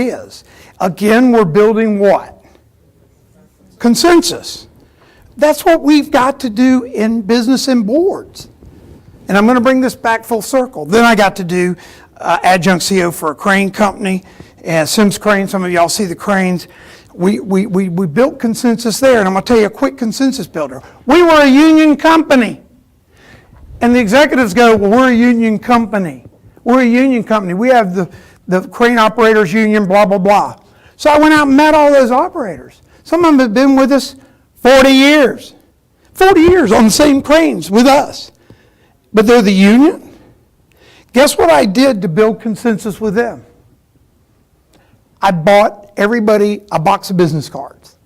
ideas. Again, we're building what? Consensus. That's what we've got to do in business and boards. And I'm going to bring this back full circle. Then I got to do adjunct CEO for a crane company, and Sims Crane. Some of y'all see the cranes. We built consensus there, and I'm going to tell you a quick consensus builder. We were a union company. And the executives go, well, we're a union company. We're a union company. We have the crane operators union, blah, blah, blah. So I went out and met all those operators. Some of them have been with us 40 years. 40 years on the same cranes with us. But they're the union. Guess what I did to build consensus with them? I bought everybody a box of business cards.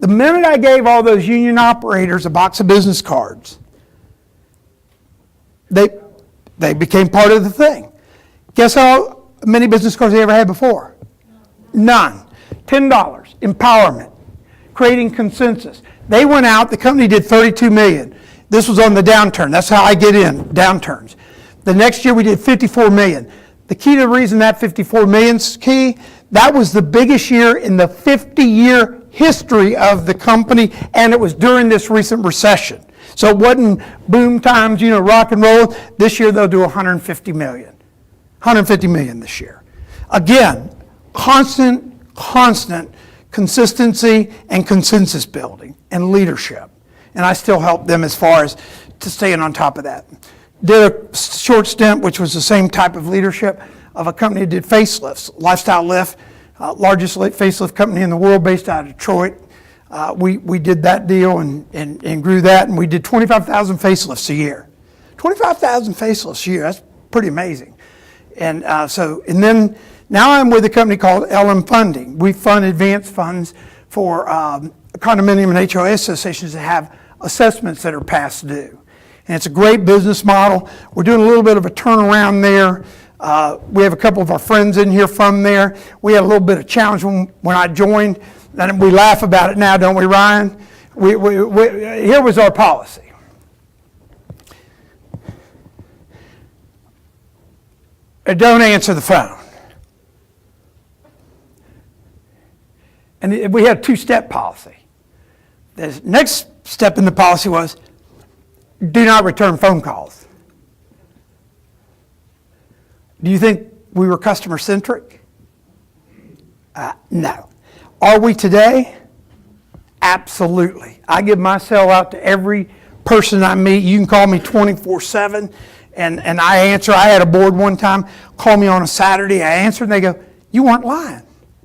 The minute I gave all those union operators a box of business cards, they became part of the thing. Guess how many business cards they ever had before? None. $10. Empowerment. Creating consensus. They went out, the company did $32 million. This was on the downturn. That's how I get in, downturns. The next year we did $54 million. The key to the reason that $54 million's key, that was the biggest year in the 50-year history of the company, and it was during this recent recession. So it wasn't boom times, rock and roll. This year they'll do $150 million. $150 million this year. Again, constant consistency and consensus building and leadership. And I still help them as far as to staying on top of that. Did a short stint, which was the same type of leadership, of a company that did facelifts, Lifestyle Lift, largest facelift company in the world based out of Detroit. We did that deal and grew that, and we did 25,000 facelifts a year. 25,000 facelifts a year, that's pretty amazing. And then now I'm with a company called LM Funding. We fund advanced funds for condominium and HOA associations that have assessments that are past due. And it's a great business model. We're doing a little bit of a turnaround there. We have a couple of our friends in here from there. We had a little bit of challenge when I joined, and we laugh about it now, don't we, Ryan? Here was our policy. Don't answer the phone. And we had a two-step policy. The next step in the policy was, do not return phone calls. Do you think we were customer-centric? No. Are we today? Absolutely. I give my cell out to every person I meet. You can call me 24/7, and I answer. I had a board one time call me on a Saturday. I answered, and they go, you weren't lying.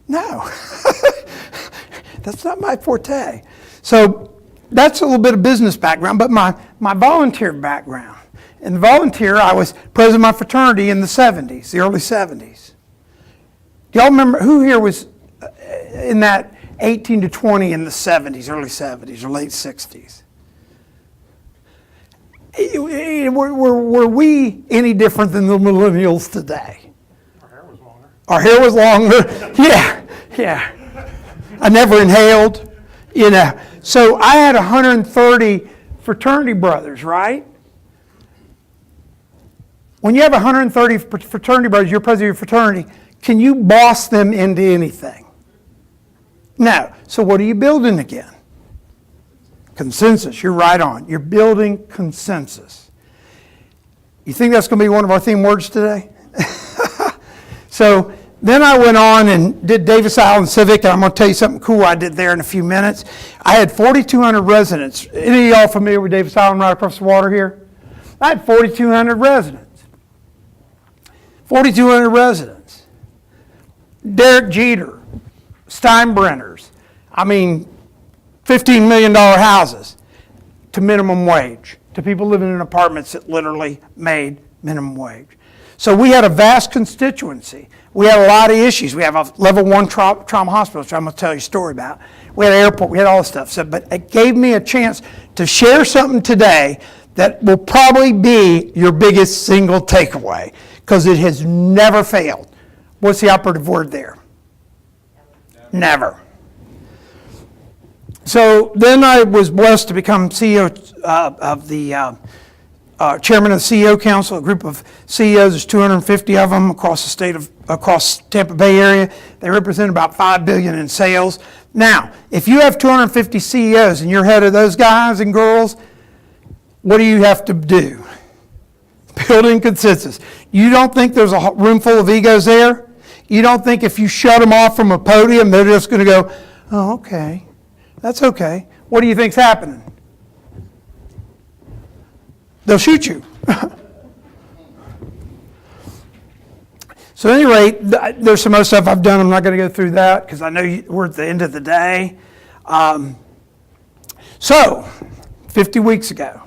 No. That's not my forte. So that's a little bit of business background, but my volunteer background. In the volunteer, I was president of my fraternity in the 70s, the early 70s. Do y'all remember, who here was in that 18 to 20 in the 70s, early 70s or late 60s? Were we any different than the millennials today? Our hair was longer. Our hair was longer, yeah. I never inhaled, So I had 130 fraternity brothers, right? When you have 130 fraternity brothers, you're president of your fraternity, can you boss them into anything? No. So what are you building again? Consensus. You're right on. You're building consensus. You think that's going to be one of our theme words today? So then I went on and did Davis Island Civic, and I'm going to tell you something cool I did there in a few minutes. I had 4,200 residents. Any of y'all familiar with Davis Island right across the water here? I had 4,200 residents. 4,200 residents. Derek Jeter, Steinbrenners. $15 million houses to minimum wage, to people living in apartments that literally made minimum wage. So we had a vast constituency. We had a lot of issues. We have a level 1 trauma hospital, which I'm going to tell you a story about. We had an airport. We had all this stuff. So, but it gave me a chance to share something today that will probably be your biggest single takeaway, because it has never failed. What's the operative word there? Never. So then I was blessed to become CEO of the chairman of the CEO Council, a group of CEOs. There's 250 of them across Tampa Bay area. They represent about $5 billion in sales. Now, if you have 250 CEOs and you're head of those guys and girls, what do you have to do? Building consensus. You don't think there's a room full of egos there? You don't think if you shut them off from a podium, they're just going to go, oh, okay, that's okay. What do you think's happening? They'll shoot you. So at any rate, there's some other stuff I've done. I'm not going to go through that because I know we're at the end of the day. So 50 weeks ago,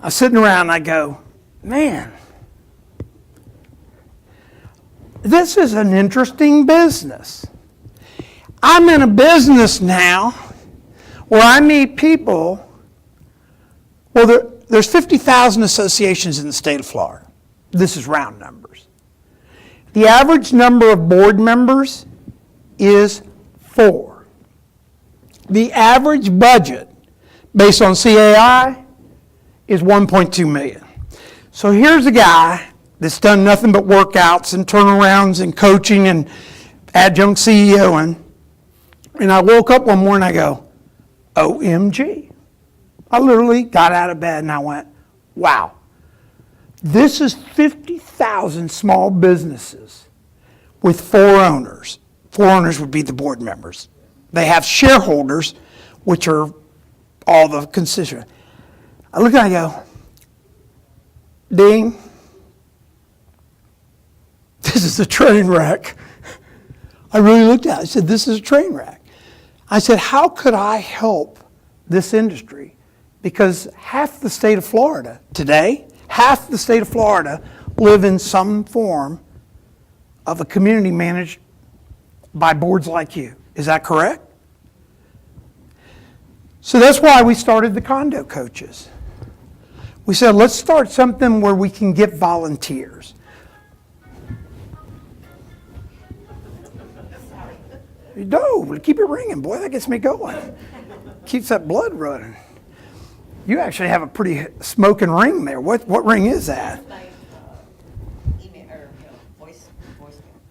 I was sitting around and I go, man, this is an interesting business. I'm in a business now where I meet people. Well, there's 50,000 associations in the state of Florida. This is round numbers. The average number of board members is 4. The average budget, based on CAI, is $1.2 million. So here's a guy that's done nothing but workouts and turnarounds and coaching and adjunct CEOing. And I woke up one morning and I go, OMG. I literally got out of bed and I went, wow. This is 50,000 small businesses with 4 owners. 4 owners would be the board members. They have shareholders, which are all the constituents. I look and I go, Dean, this is a train wreck. I really looked at it. I said, this is a train wreck. I said, how could I help this industry? Because half the state of Florida today, half the state of Florida live in some form of a community managed by boards like you. Is that correct? So that's why we started the Condo Coaches. We said, let's start something where we can get volunteers. No, keep it ringing, boy. That gets me going. Keeps that blood running. You actually have a pretty smoking ring there. What ring is that?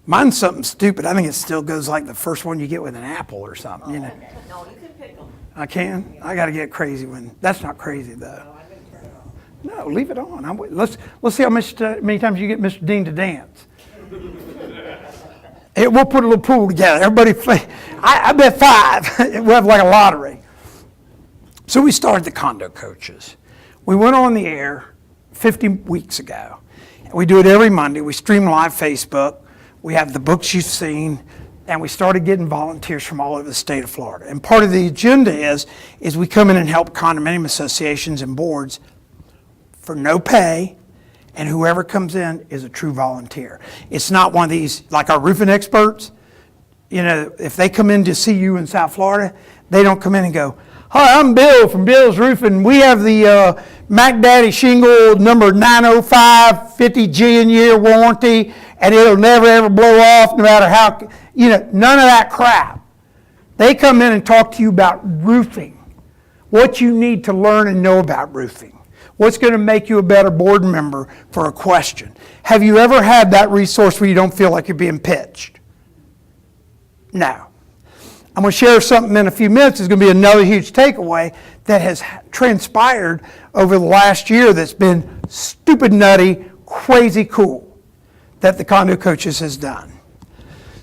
Mine's something stupid. I think it still goes like the first one you get with an apple or something. You know. No, you can pick them. I can? I got to get crazy when. That's not crazy though. No, leave it on. Let's see how many times you get Mr. Dean to dance. We'll put a little pool together. Everybody play. I bet 5. We'll have like a lottery. So we started the Condo Coaches. We went on the air 50 weeks ago. We do it every Monday. We stream live Facebook. We have the books you've seen. And we started getting volunteers from all over the state of Florida. And part of the agenda is we come in and help condominium associations and boards for no pay. And whoever comes in is a true volunteer. It's not one of these, like our roofing experts. You know, if they come in to see you in South Florida, they don't come in and go, hi, I'm Bill from Bill's Roofing. We have the Mac Daddy shingle number 905, 50 G in year warranty, and it'll never ever blow off no matter how, none of that crap. They come in and talk to you about roofing, what you need to learn and know about roofing. What's going to make you a better board member for a question? Have you ever had that resource where you don't feel like you're being pitched? No. I'm going to share something in a few minutes. It's going to be another huge takeaway that has transpired over the last year that's been stupid nutty, crazy cool that the Condo Coaches has done.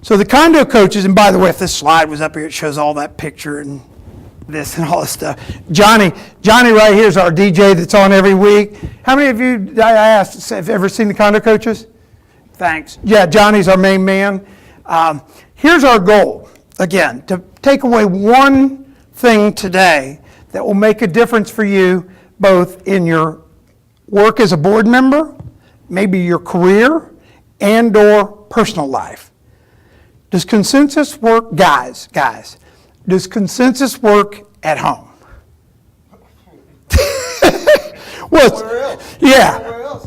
So the Condo Coaches, and by the way, if this slide was up here, it shows all that picture and this and all this stuff. Johnny right here is our DJ that's on every week. How many of you, I asked, have ever seen the Condo Coaches? Thanks. Yeah, Johnny's our main man. Here's our goal, again, to take away one thing today that will make a difference for you both in your work as a board member, maybe your career, and or personal life. Does consensus work, guys, does consensus work at home? Well, yeah,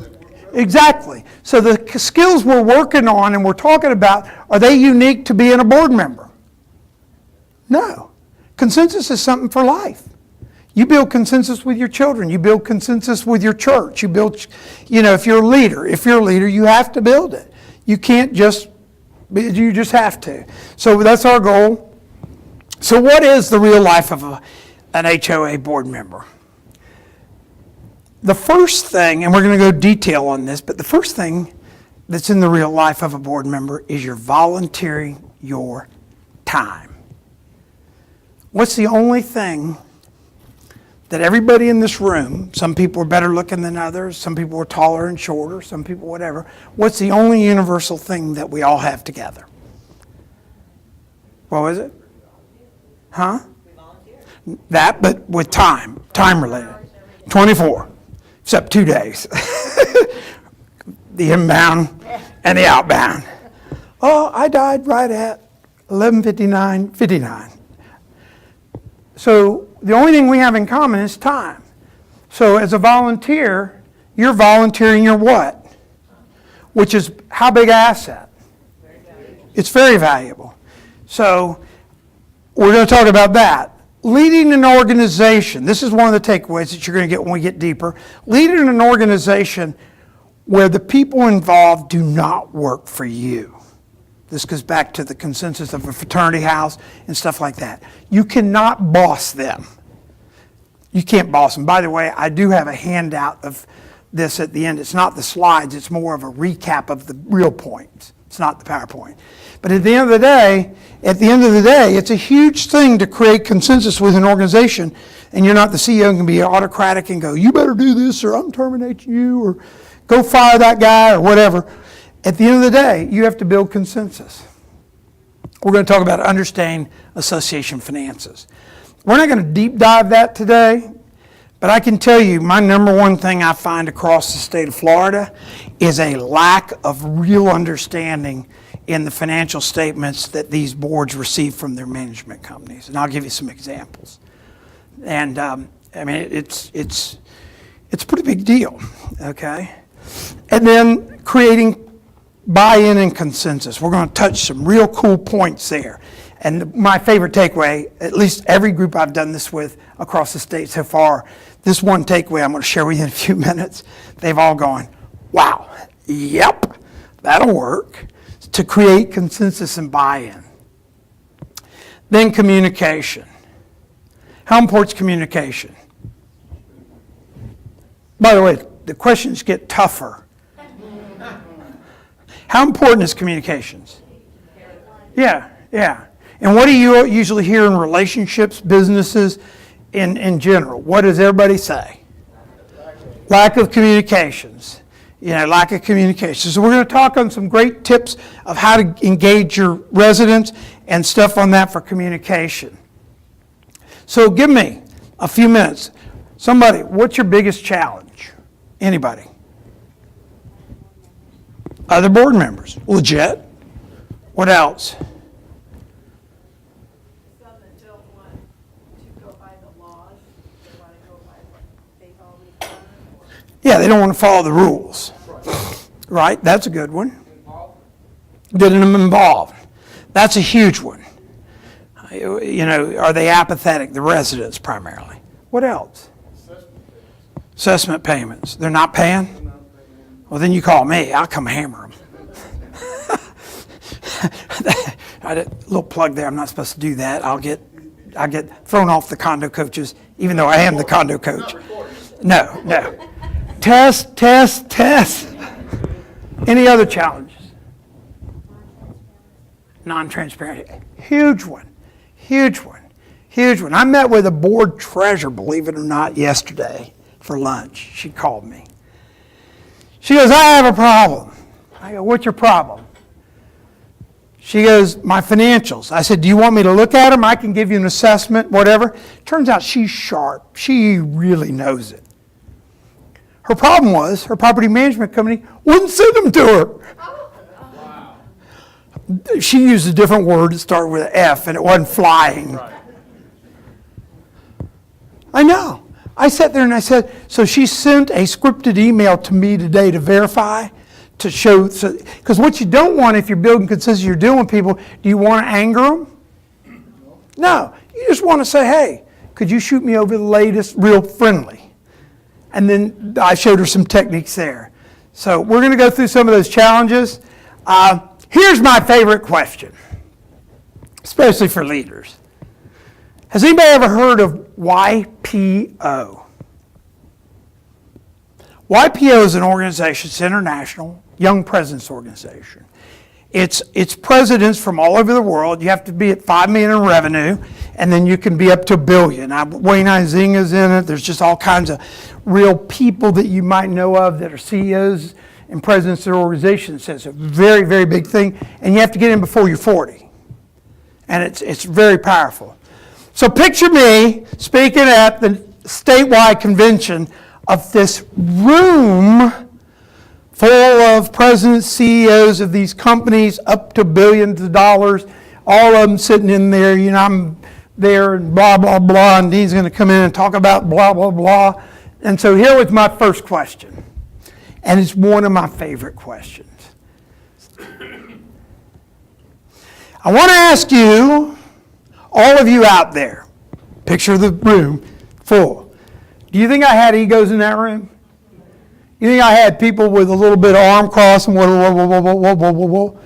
exactly. So the skills we're working on and we're talking about, are they unique to being a board member? No. Consensus is something for life. You build consensus with your children. You build consensus with your church. You build, if you're a leader, you have to build it. You can't you just have to. So that's our goal. So what is the real life of an HOA board member? The first thing, and we're going to go detail on this, but the first thing that's in the real life of a board member is you're volunteering your time. What's the only thing that everybody in this room, some people are better looking than others, some people are taller and shorter, some people whatever, what's the only universal thing that we all have together? What was it? Huh? We volunteer. That, but with time related. 24, except 2 days. The inbound and the outbound. Oh, I died right at 11:59. So the only thing we have in common is time. So as a volunteer, you're volunteering your what? Which is how big an asset? It's very valuable. So we're going to talk about that. Leading an organization, this is one of the takeaways that you're going to get when we get deeper. Leading an organization where the people involved do not work for you. This goes back to the consensus of a fraternity house and stuff like that. You cannot boss them. You can't boss them. By the way, I do have a handout of this at the end. It's not the slides. It's more of a recap of the real points. It's not the PowerPoint. But at the end of the day, it's a huge thing to create consensus with an organization, and you're not the CEO and can be autocratic and go, you better do this or I'm terminating you or go fire that guy or whatever. At the end of the day, you have to build consensus. We're going to talk about understanding association finances. We're not going to deep dive that today, but I can tell you my number one thing I find across the state of Florida is a lack of real understanding in the financial statements that these boards receive from their management companies. And I'll give you some examples. And it's a pretty big deal, okay? And then creating buy-in and consensus. We're going to touch some real cool points there. And my favorite takeaway, at least every group I've done this with across the state so far, this one takeaway I'm going to share with you in a few minutes, they've all gone, wow, yep, that'll work, to create consensus and buy-in. Then communication. How important is communication? By the way, the questions get tougher. How important is communications? Yeah. And what do you usually hear in relationships, businesses, in general? What does everybody say? Lack of communications. Lack of communication. So we're going to talk on some great tips of how to engage your residents and stuff on that for communication. So give me a few minutes. Somebody, what's your biggest challenge? Anybody? Other board members. Legit. What else? Some that don't want to go by the laws, they want to go by what they've always done. Yeah, they don't want to follow the rules. Right? That's a good one. Getting them involved. That's a huge one. Are they apathetic? The residents primarily. What else? Assessment payments. They're not paying? Well, then you call me. I'll come hammer them. I did a little plug there. I'm not supposed to do that. I get thrown off the Condo Coaches, even though I am the Condo Coach. No. Test. Any other challenges? Non-transparent. Huge one. I met with a board treasurer, believe it or not, yesterday for lunch. She called me. She goes, I have a problem. I go, what's your problem? She goes, my financials. I said, do you want me to look at them? I can give you an assessment, whatever. Turns out she's sharp. She really knows it. Her problem was her property management company wouldn't send them to her. Wow. She used a different word that started with an F, and it wasn't flying. Right. I know. I sat there and I said, so she sent a scripted email to me today to verify, to show, because what you don't want if you're building consensus, you're dealing with people, do you want to anger them? No. You just want to say, hey, could you shoot me over the latest, real friendly? And then I showed her some techniques there. So we're going to go through some of those challenges. Here's my favorite question, especially for leaders. Has anybody ever heard of YPO? YPO is an organization, it's international, Young Presidents Organization. It's presidents from all over the world. You have to be at $5 million in revenue, and then you can be up to $1 billion. Wayne Huizinga's in it. There's just all kinds of real people that you might know of that are CEOs and presidents of their organizations. So it's a very, very big thing, and you have to get in before you're 40. And it's very powerful. So picture me speaking at the statewide convention of this room full of presidents, CEOs of these companies up to billions of dollars, all of them sitting in there, you know, I'm there and blah, blah, blah, and Dean's going to come in and talk about blah, blah, blah. And so here was my first question, and it's one of my favorite questions. I want to ask you, all of you out there, picture the room full. Do you think I had egos in that room? You think I had people with a little bit of arm cross and whoa, whoa, whoa, whoa, whoa, whoa, whoa, whoa?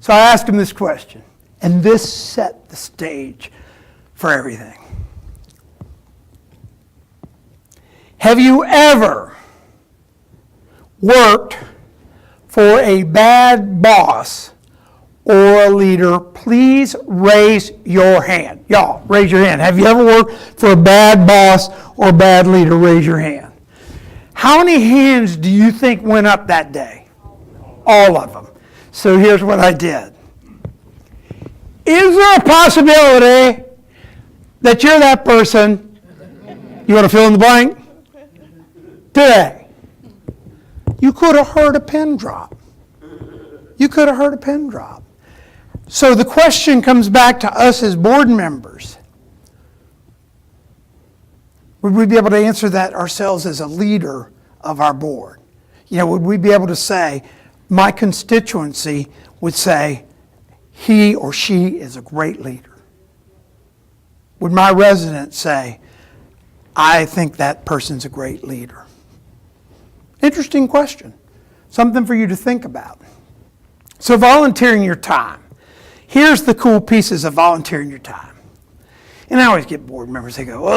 So I asked him this question, and this set the stage for everything. Have you ever worked for a bad boss or a leader? Please raise your hand. Y'all, raise your hand. Have you ever worked for a bad boss or a bad leader? Raise your hand. How many hands do you think went up that day? All of them. So here's what I did. Is there a possibility that you're that person? You want to fill in the blank? Today. You could have heard a pin drop. You could have heard a pin drop. So the question comes back to us as board members. Would we be able to answer that ourselves as a leader of our board? You know, would we be able to say, my constituency would say, he or she is a great leader? Would my residents say, I think that person's a great leader? Interesting question. Something for you to think about. So volunteering your time. Here's the cool pieces of volunteering your time. And I always get board members, they go,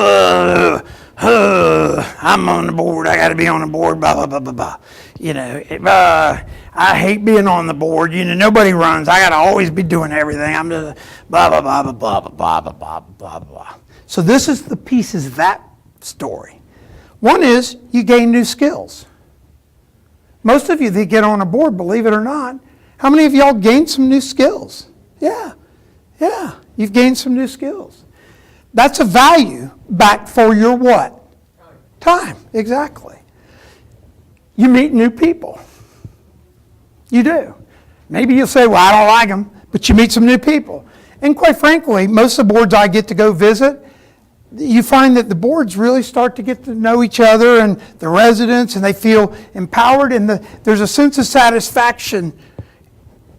I'm on the board, I got to be on the board, blah, blah, blah, blah, blah. You know, I hate being on the board. You know, nobody runs. I got to always be doing everything. I'm just blah, blah, blah, blah, blah, blah, blah, blah, blah, blah. So this is the pieces of that story. One is you gain new skills. Most of you that get on a board, believe it or not, how many of y'all gained some new skills? Yeah, you've gained some new skills. That's a value back for your what? Time, exactly. You meet new people. You do. Maybe you'll say, well, I don't like them, but you meet some new people. And quite frankly, most of the boards I get to go visit, you find that the boards really start to get to know each other and the residents, and they feel empowered, and there's a sense of satisfaction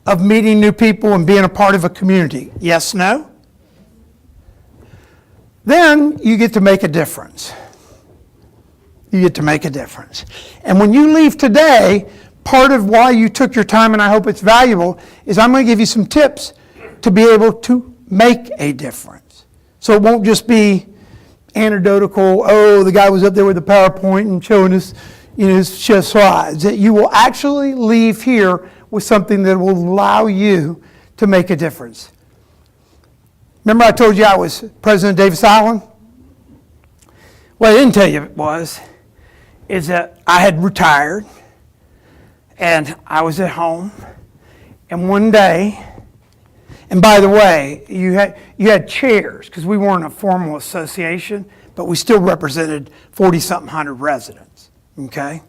of meeting new people and being a part of a community. Yes, no? Then you get to make a difference. You get to make a difference. And when you leave today, part of why you took your time, and I hope it's valuable, is I'm going to give you some tips to be able to make a difference. So it won't just be anecdotal, oh, the guy was up there with the PowerPoint and showing us, his slides. That you will actually leave here with something that will allow you to make a difference. Remember I told you I was president of Davis Island? What I didn't tell you is that I had retired and I was at home, and one day, and by the way, you had chairs because we weren't a formal association, but we still represented 40-something hundred residents, okay?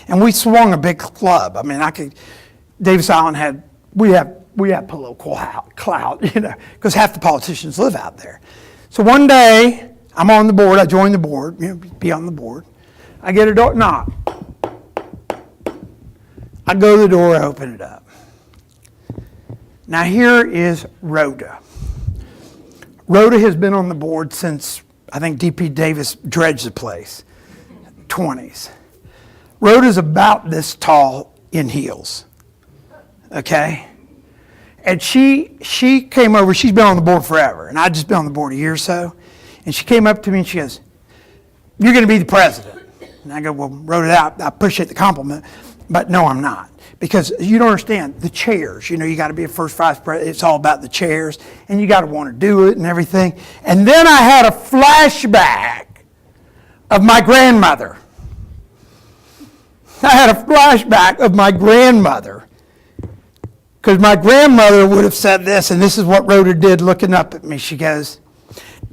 And we swung a big club. I mean, Davis Island we had political clout, because half the politicians live out there. So one day, I'm on the board, I joined the board, be on the board. I get a door knock. I go to the door, I open it up. Now here is Rhoda. Rhoda has been on the board since I think D.P. Davis dredged the place. 20s. Rhoda's about this tall in heels. Okay? And she came over, she's been on the board forever, and I'd just been on the board a year or so. And she came up to me and she goes, "You're going to be the president." And I go, "Well, Rhoda, I appreciate the compliment, but no, I'm not." Because you don't understand, the chairs, you got to be a first vice president. It's all about the chairs, and you got to want to do it and everything. And then I had a flashback of my grandmother. I had a flashback of my grandmother. Because my grandmother would have said this, and this is what Rhoda did looking up at me. She goes,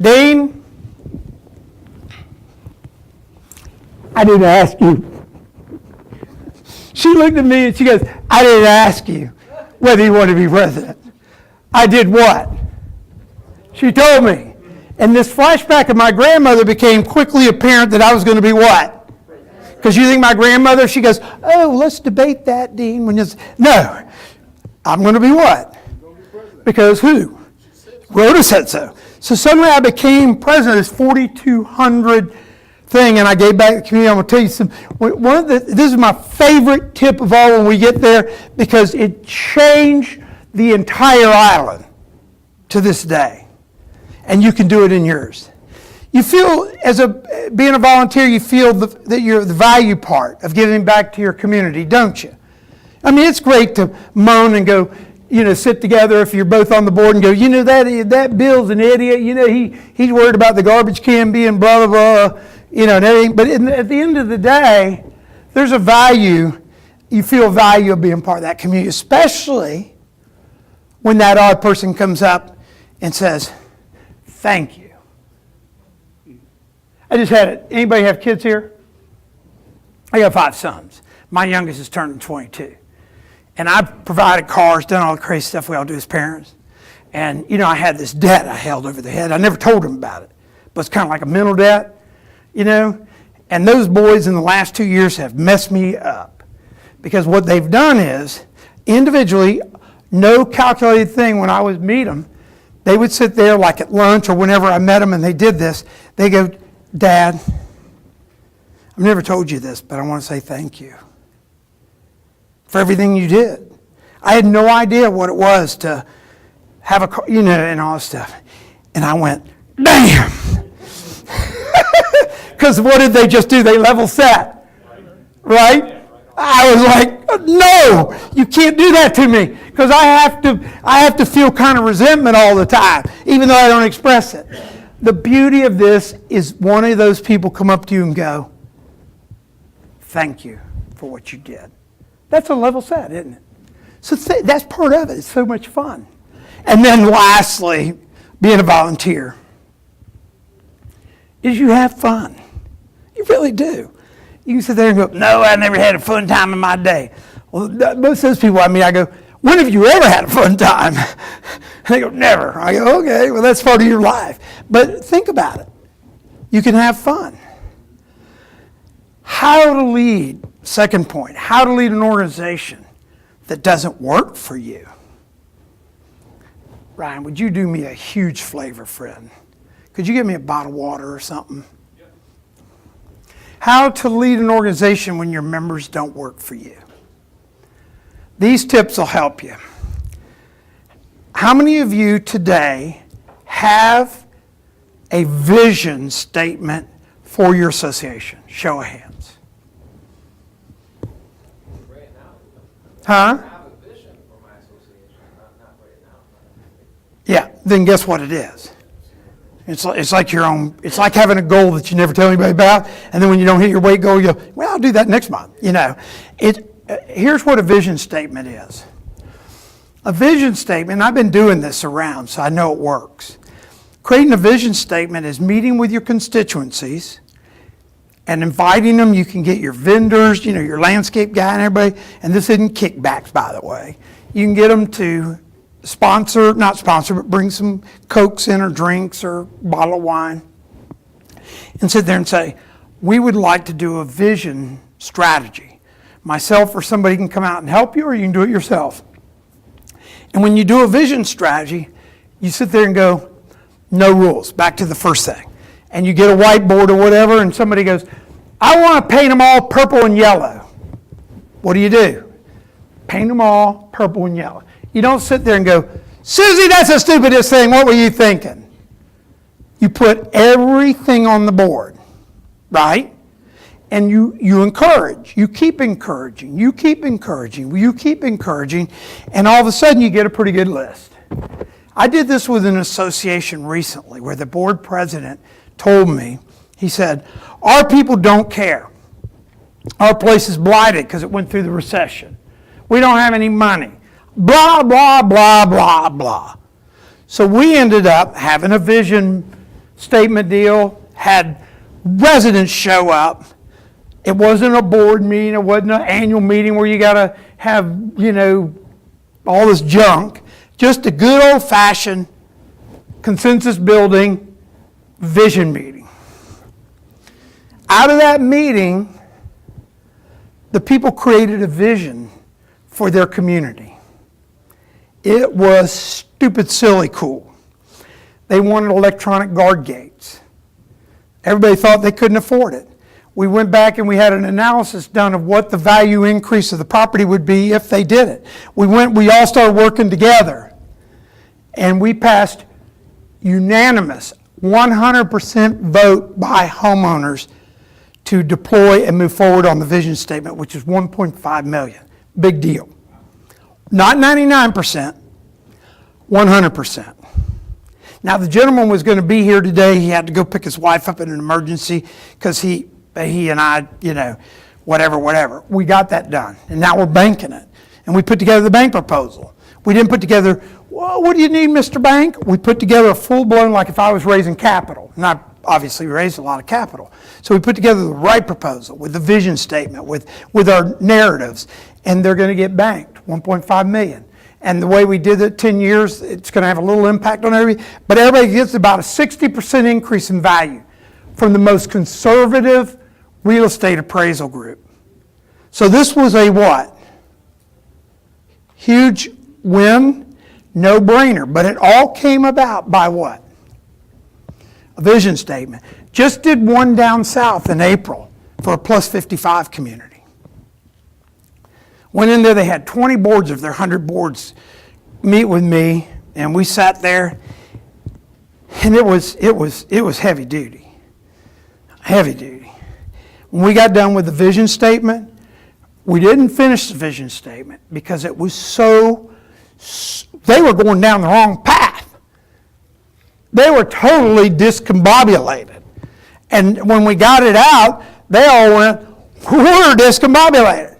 "Dean, I didn't ask you." She looked at me and she goes, "I didn't ask you whether you want to be president. I did what?" She told me. And this flashback of my grandmother became quickly apparent that I was going to be what? Because you think my grandmother, she goes, "Oh, let's debate that, Dean." No, I'm going to be what? Because who? Rhoda said so. So suddenly I became president of this 4,200 thing, and I gave back to the community. I'm going to tell you this is my favorite tip of all when we get there, because it changed the entire island to this day. And you can do it in yours. You feel, being a volunteer, you feel that you're the value part of giving back to your community, don't you? I mean, it's great to moan and go, sit together if you're both on the board and go, that Bill's an idiot. He's worried about the garbage can being blah, blah, blah, and everything. But at the end of the day, there's a value. You feel value of being part of that community, especially when that odd person comes up and says, "Thank you." I just had it. Anybody have kids here? I got 5 sons. My youngest is turning 22. And I've provided cars, done all the crazy stuff we all do as parents. And, I had this debt I held over their head. I never told them about it. But it's kind of like a mental debt, And those boys in the last 2 years have messed me up. Because what they've done is, individually, no calculated thing when I would meet them, they would sit there like at lunch or whenever I met them and they did this, they go, "Dad, I've never told you this, but I want to say thank you for everything you did. I had no idea what it was to have a car, and all this stuff." And I went, "Damn!" Because what did they just do? They level set, right? I was like, "No, you can't do that to me," because I have to feel kind of resentment all the time, even though I don't express it. The beauty of this is one of those people come up to you and go, "Thank you for what you did." That's a level set, isn't it? So that's part of it. It's so much fun. And then lastly, being a volunteer, is you have fun. You really do. You can sit there and go, "No, I never had a fun time in my day." Well, most of those people I go, "When have you ever had a fun time?" And they go, "Never." I go, "Okay, well, that's part of your life." But think about it. You can have fun. How to lead, second point, how to lead an organization that doesn't work for you. Ryan, would you do me a huge favor, friend? Could you give me a bottle of water or something? Yep. How to lead an organization when your members don't work for you. These tips will help you. How many of you today have a vision statement for your association? Show of hands. Right now. Huh? I have a vision for my association, not right now. Yeah, then guess what it is? It's like your own. It's like having a goal that you never tell anybody about, and then when you don't hit your weight goal, you go, "Well, I'll do that next month." Here's what a vision statement is. A vision statement, and I've been doing this around, so I know it works. Creating a vision statement is meeting with your constituencies and inviting them. You can get your vendors, your landscape guy and everybody, and this isn't kickbacks, by the way. You can get them to not sponsor, but bring some Cokes in or drinks or a bottle of wine and sit there and say, "We would like to do a vision strategy. Myself or somebody can come out and help you, or you can do it yourself." And when you do a vision strategy, you sit there and go, "No rules," back to the first thing. and you get a whiteboard or whatever, and somebody goes, I want to paint them all purple and yellow. What do? Paint them all purple and yellow. You don't sit there and go, Susie, that's the stupidest thing. What were you thinking? You put everything on the board, right? And you encourage. You keep encouraging. You keep encouraging. You keep encouraging. And all of a sudden you get a pretty good list. I did this with an association recently where the board president told me, he said, our people don't care. Our place is blighted because it went through the recession. We don't have any money. Blah, blah, blah, blah, blah. So we ended up having a vision statement deal, had residents show up. It wasn't a board meeting. It wasn't an annual meeting where you got to have, all this junk. Just a good old-fashioned consensus building vision meeting. Out of that meeting, the people created a vision for their community. It was stupid, silly, cool. They wanted electronic guard gates. Everybody thought they couldn't afford it. We went back and we had an analysis done of what the value increase of the property would be if they did it. We all started working together. And we passed unanimous 100% vote by homeowners to deploy and move forward on the vision statement, which is $1.5 million. Big deal. Not 99%, 100%. Now the gentleman was going to be here today. He had to go pick his wife up in an emergency because he and I, whatever. We got that done. And now we're banking it. And we put together the bank proposal. We didn't put together, well, what do you need, Mr. Bank? We put together a full-blown, like if I was raising capital. And I obviously raised a lot of capital. So we put together the right proposal with the vision statement, with our narratives. And they're going to get banked, $1.5 million. And the way we did it, 10 years, it's going to have a little impact on everybody. But everybody gets about a 60% increase in value from the most conservative real estate appraisal group. So this was a what? Huge win, no-brainer. But it all came about by what? A vision statement. Just did one down south in April for a plus 55 community. Went in there, they had 20 boards of their 100 boards meet with me, and we sat there, and it was heavy duty. Heavy duty. When we got done with the vision statement, we didn't finish the vision statement because it was they were going down the wrong path. They were totally discombobulated. And when we got it out, they all went, we're discombobulated.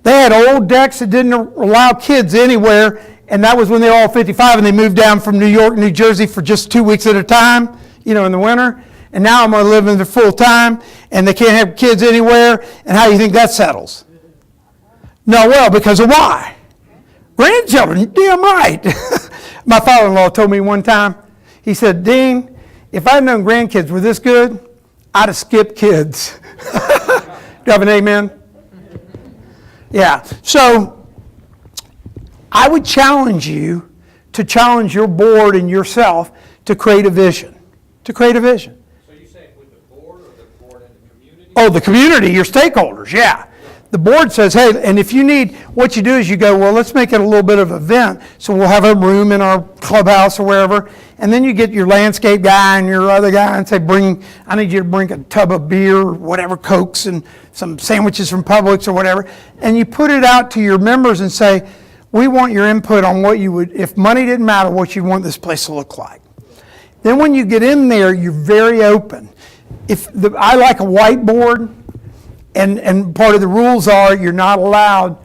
They had old decks that didn't allow kids anywhere, and that was when they were all 55 and they moved down from New York, New Jersey for just 2 weeks at a time, in the winter. And now I'm going to live in there full time, and they can't have kids anywhere. And how do you think that settles? No, well, because of why? Grandchildren, damn right. My father-in-law told me one time, he said, Dean, if I'd known grandkids were this good, I'd have skipped kids. Do you have an amen? Yeah, so I would challenge you to challenge your board and yourself to create a vision. To create a vision. So you say with the board or the board and the community? Oh, the community, your stakeholders, yeah. The board says, hey, and if you need, what you do is you go, well, let's make it a little bit of an event. So we'll have a room in our clubhouse or wherever. And then you get your landscape guy and your other guy and say, I need you to bring a tub of beer or whatever, Cokes and some sandwiches from Publix or whatever. And you put it out to your members and say, we want your input on what you would, if money didn't matter, what you'd want this place to look like. Then when you get in there, you're very open. I like a whiteboard. And part of the rules are you're not allowed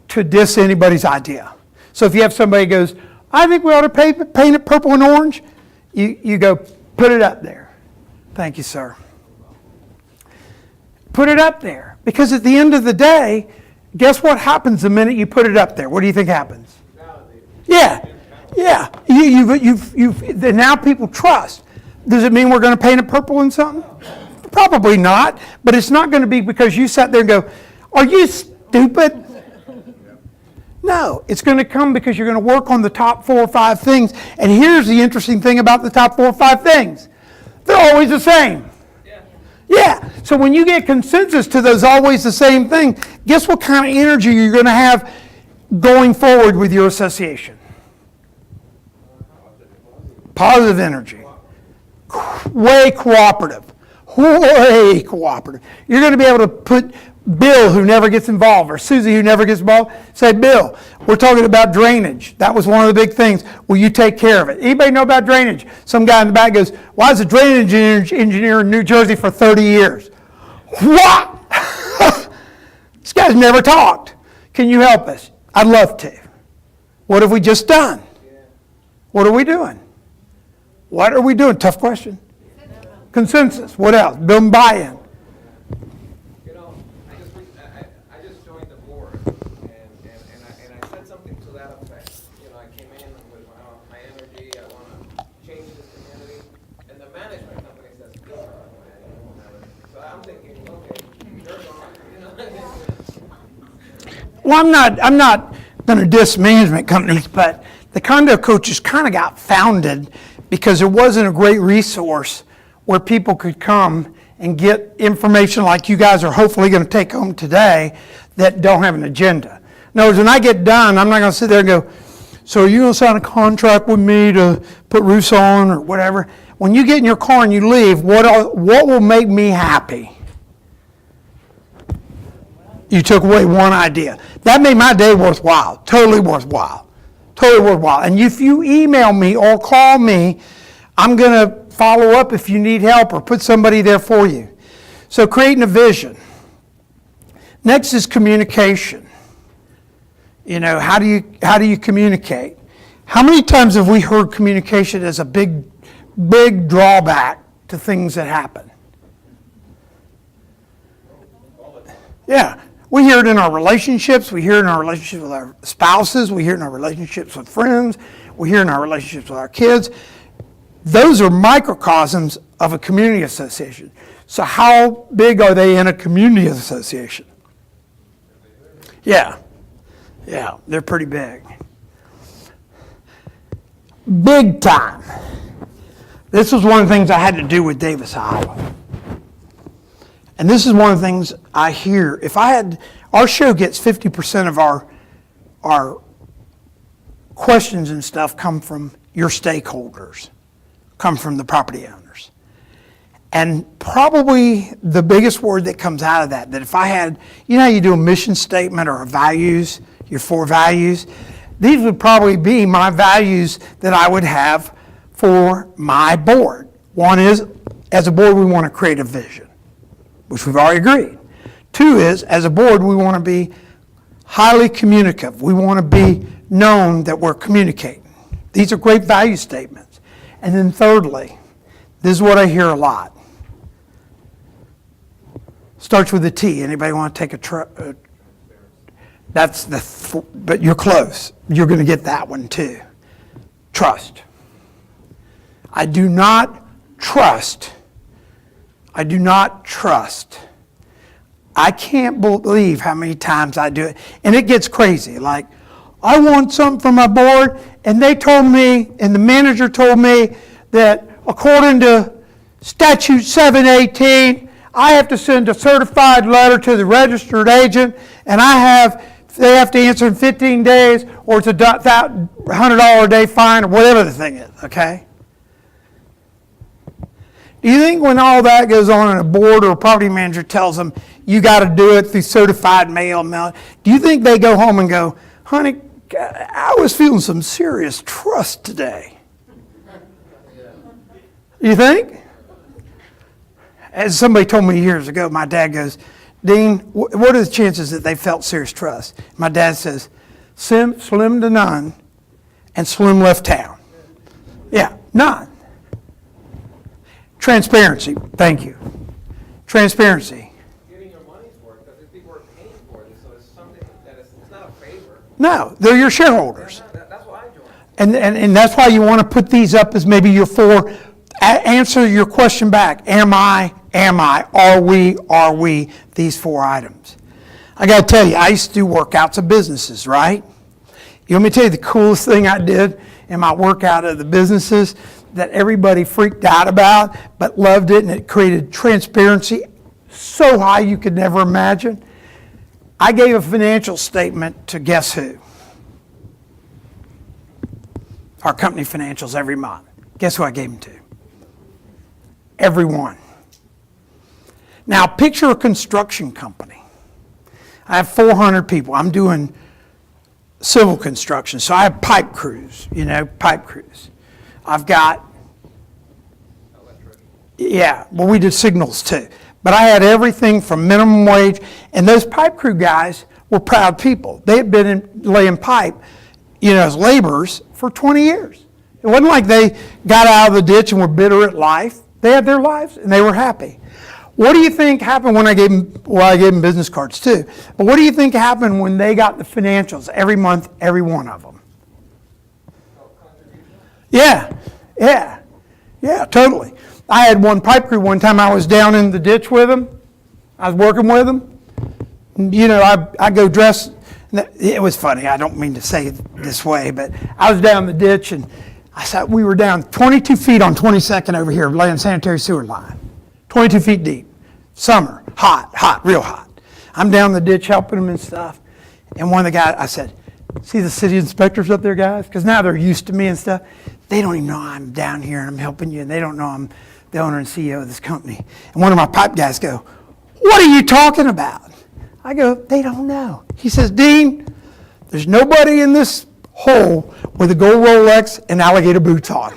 to diss anybody's idea. So if you have somebody who goes, I think we ought to paint it purple and orange, you go, put it up there. Thank you, sir. Put it up there. Because at the end of the day, guess what happens the minute you put it up there? What do you think happens? Yeah. Now people trust. Does it mean we're going to paint it purple and something? Probably not, but it's not going to be because you sat there and go, are you stupid? No, it's going to come because you're going to work on the top 4 or 5 things. And here's the interesting thing about the top 4 or 5 things. They're always the same. Yeah. So when you get consensus to those always the same thing, guess what kind of energy you're going to have going forward with your association? Positive energy. Way cooperative. Way cooperative. You're going to be able to put Bill, who never gets involved, or Susie, who never gets involved, say, Bill, we're talking about drainage. That was one of the big things. Will you take care of it? Anybody know about drainage? Some guy in the back goes, well, I was a drainage engineer in New Jersey for 30 years. What? This guy's never talked. Can you help us? I'd love to. What have we just done? What are we doing? What are we doing? Tough question. Consensus. What else? Building buy-in. You know, I just joined the board, and I said something to that effect. You know, I came in with my energy. I want to change this community, and the management company says, "Good, so I'm thinking, okay, they're gone. You know. Well, I'm not going to diss management companies, but the Condo Coaches kind of got founded because there wasn't a great resource where people could come and get information like you guys are hopefully going to take home today that don't have an agenda. In other words, when I get done, I'm not going to sit there and go, so are you going to sign a contract with me to put roofs on or whatever? When you get in your car and you leave, what will make me happy? You took away one idea. That made my day worthwhile, totally worthwhile, totally worthwhile. And if you email me or call me, I'm going to follow up if you need help or put somebody there for you. So creating a vision. Next is communication. You know, how do you communicate? How many times have we heard communication as a big drawback to things that happen? Yeah. We hear it in our relationships. We hear it in our relationships with our spouses. We hear it in our relationships with friends. We hear it in our relationships with our kids. Those are microcosms of a community association. So how big are they in a community association? Yeah, they're pretty big. Big time. This was one of the things I had to do with Davis, Iowa. And this is one of the things I hear. Our show gets 50% of our questions and stuff come from your stakeholders, come from the property owners. And probably the biggest word that comes out of that if I had, you know how you do a mission statement or a values, your 4 values? These would probably be my values that I would have for my board. One is, as a board, we want to create a vision, which we've already agreed. 2 is, as a board, we want to be highly communicative. We want to be known that we're communicating. These are great value statements. And then thirdly, this is what I hear a lot. Starts with a T. Anybody want to take a but you're close. You're going to get that one too. Trust. I do not trust. I can't believe how many times I do it. And it gets crazy. Like, I want something from my board, and they told me, and the manager told me that according to statute 718, I have to send a certified letter to the registered agent, and they have to answer in 15 days, or it's a $100 a day fine, or whatever the thing is, okay? Do you think when all that goes on and a board or a property manager tells them, you got to do it through certified mail, do you think they go home and go, honey, I was feeling some serious trust today? You think? As somebody told me years ago, my dad goes, Dean, what are the chances that they felt serious trust? My dad says, slim to none, and Slim left town. Yeah, none. Transparency, thank you. Transparency. Getting your money's worth, because these people are paying for this, so it's something that it's not a favor. No, they're your shareholders. That's why I joined. And that's why you want to put these up as maybe your 4. Answer your question back. Am I, are we, these 4 items. I got to tell you, I used to do workouts of businesses, right? You want me to tell you the coolest thing I did in my work out of the businesses that everybody freaked out about but loved it, and it created transparency so high you could never imagine? I gave a financial statement to guess who? Our company financials every month. Guess who I gave them to? Everyone. Now picture a construction company. I have 400 people. I'm doing civil construction, so I have pipe crews, pipe crews. I've got, well, we did signals too. But I had everything from minimum wage, and those pipe crew guys were proud people. They had been laying pipe, as laborers for 20 years. It wasn't like they got out of the ditch and were bitter at life. They had their lives, and they were happy. What do you think happened when I gave them business cards too? But what do you think happened when they got the financials every month, every one of them? Yeah, totally. I had one pipe crew one time. I was down in the ditch with them. I was working with them. I go dress. It was funny. I don't mean to say it this way, but I was down the ditch, and I said we were down 22 feet on 22nd over here, laying sanitary sewer line, 22 feet deep. Summer, hot, real hot. I'm down the ditch helping them and stuff. And one of the guys, I said, see the city inspectors up there, guys? Because now they're used to me and stuff. They don't even know I'm down here and I'm helping you, and they don't know I'm the owner and CEO of this company. And one of my pipe guys go, what are you talking about? I go, they don't know. He says, Dean, there's nobody in this hole with a gold Rolex and alligator boots on.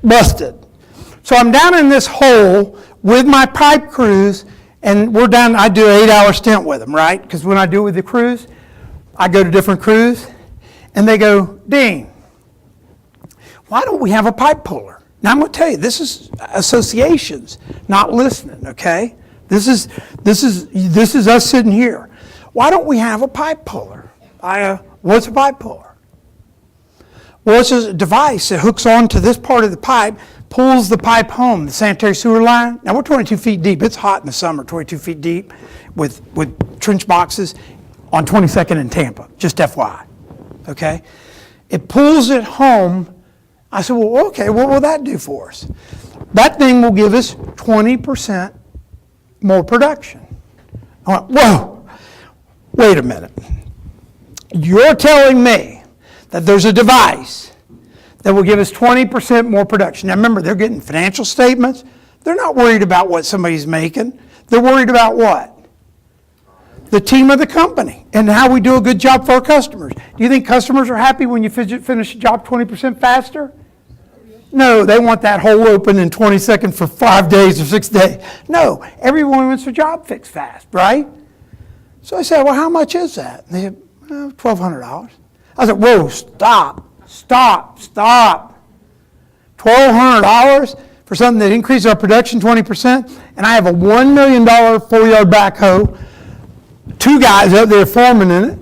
Busted. So I'm down in this hole with my pipe crews, and we're down, I do an 8-hour stint with them, right? Because when I do it with the crews, I go to different crews, and they go, Dean, why don't we have a pipe puller? Now I'm going to tell you, this is associations, not listening, okay? This is us sitting here. Why don't we have a pipe puller? What's a pipe puller? Well, it's a device that hooks onto this part of the pipe, pulls the pipe home, the sanitary sewer line. Now we're 22 feet deep. It's hot in the summer, 22 feet deep with trench boxes on 22nd in Tampa, just FYI, okay? It pulls it home. I said, well, okay, what will that do for us? That thing will give us 20% more production. I went, whoa, wait a minute. You're telling me that there's a device that will give us 20% more production. Now remember, they're getting financial statements. They're not worried about what somebody's making. They're worried about what? The team of the company and how we do a good job for our customers. Do you think customers are happy when you finish a job 20% faster? No, they want that hole open in 20 seconds for 5 days or 6 days. No, everyone wants their job fixed fast, right? So I said, well, how much is that? And they said, $1,200. I said, whoa, stop. $1,200 for something that increases our production 20%? And I have a $1 million 4-yard backhoe, 2 guys out there foreman in it,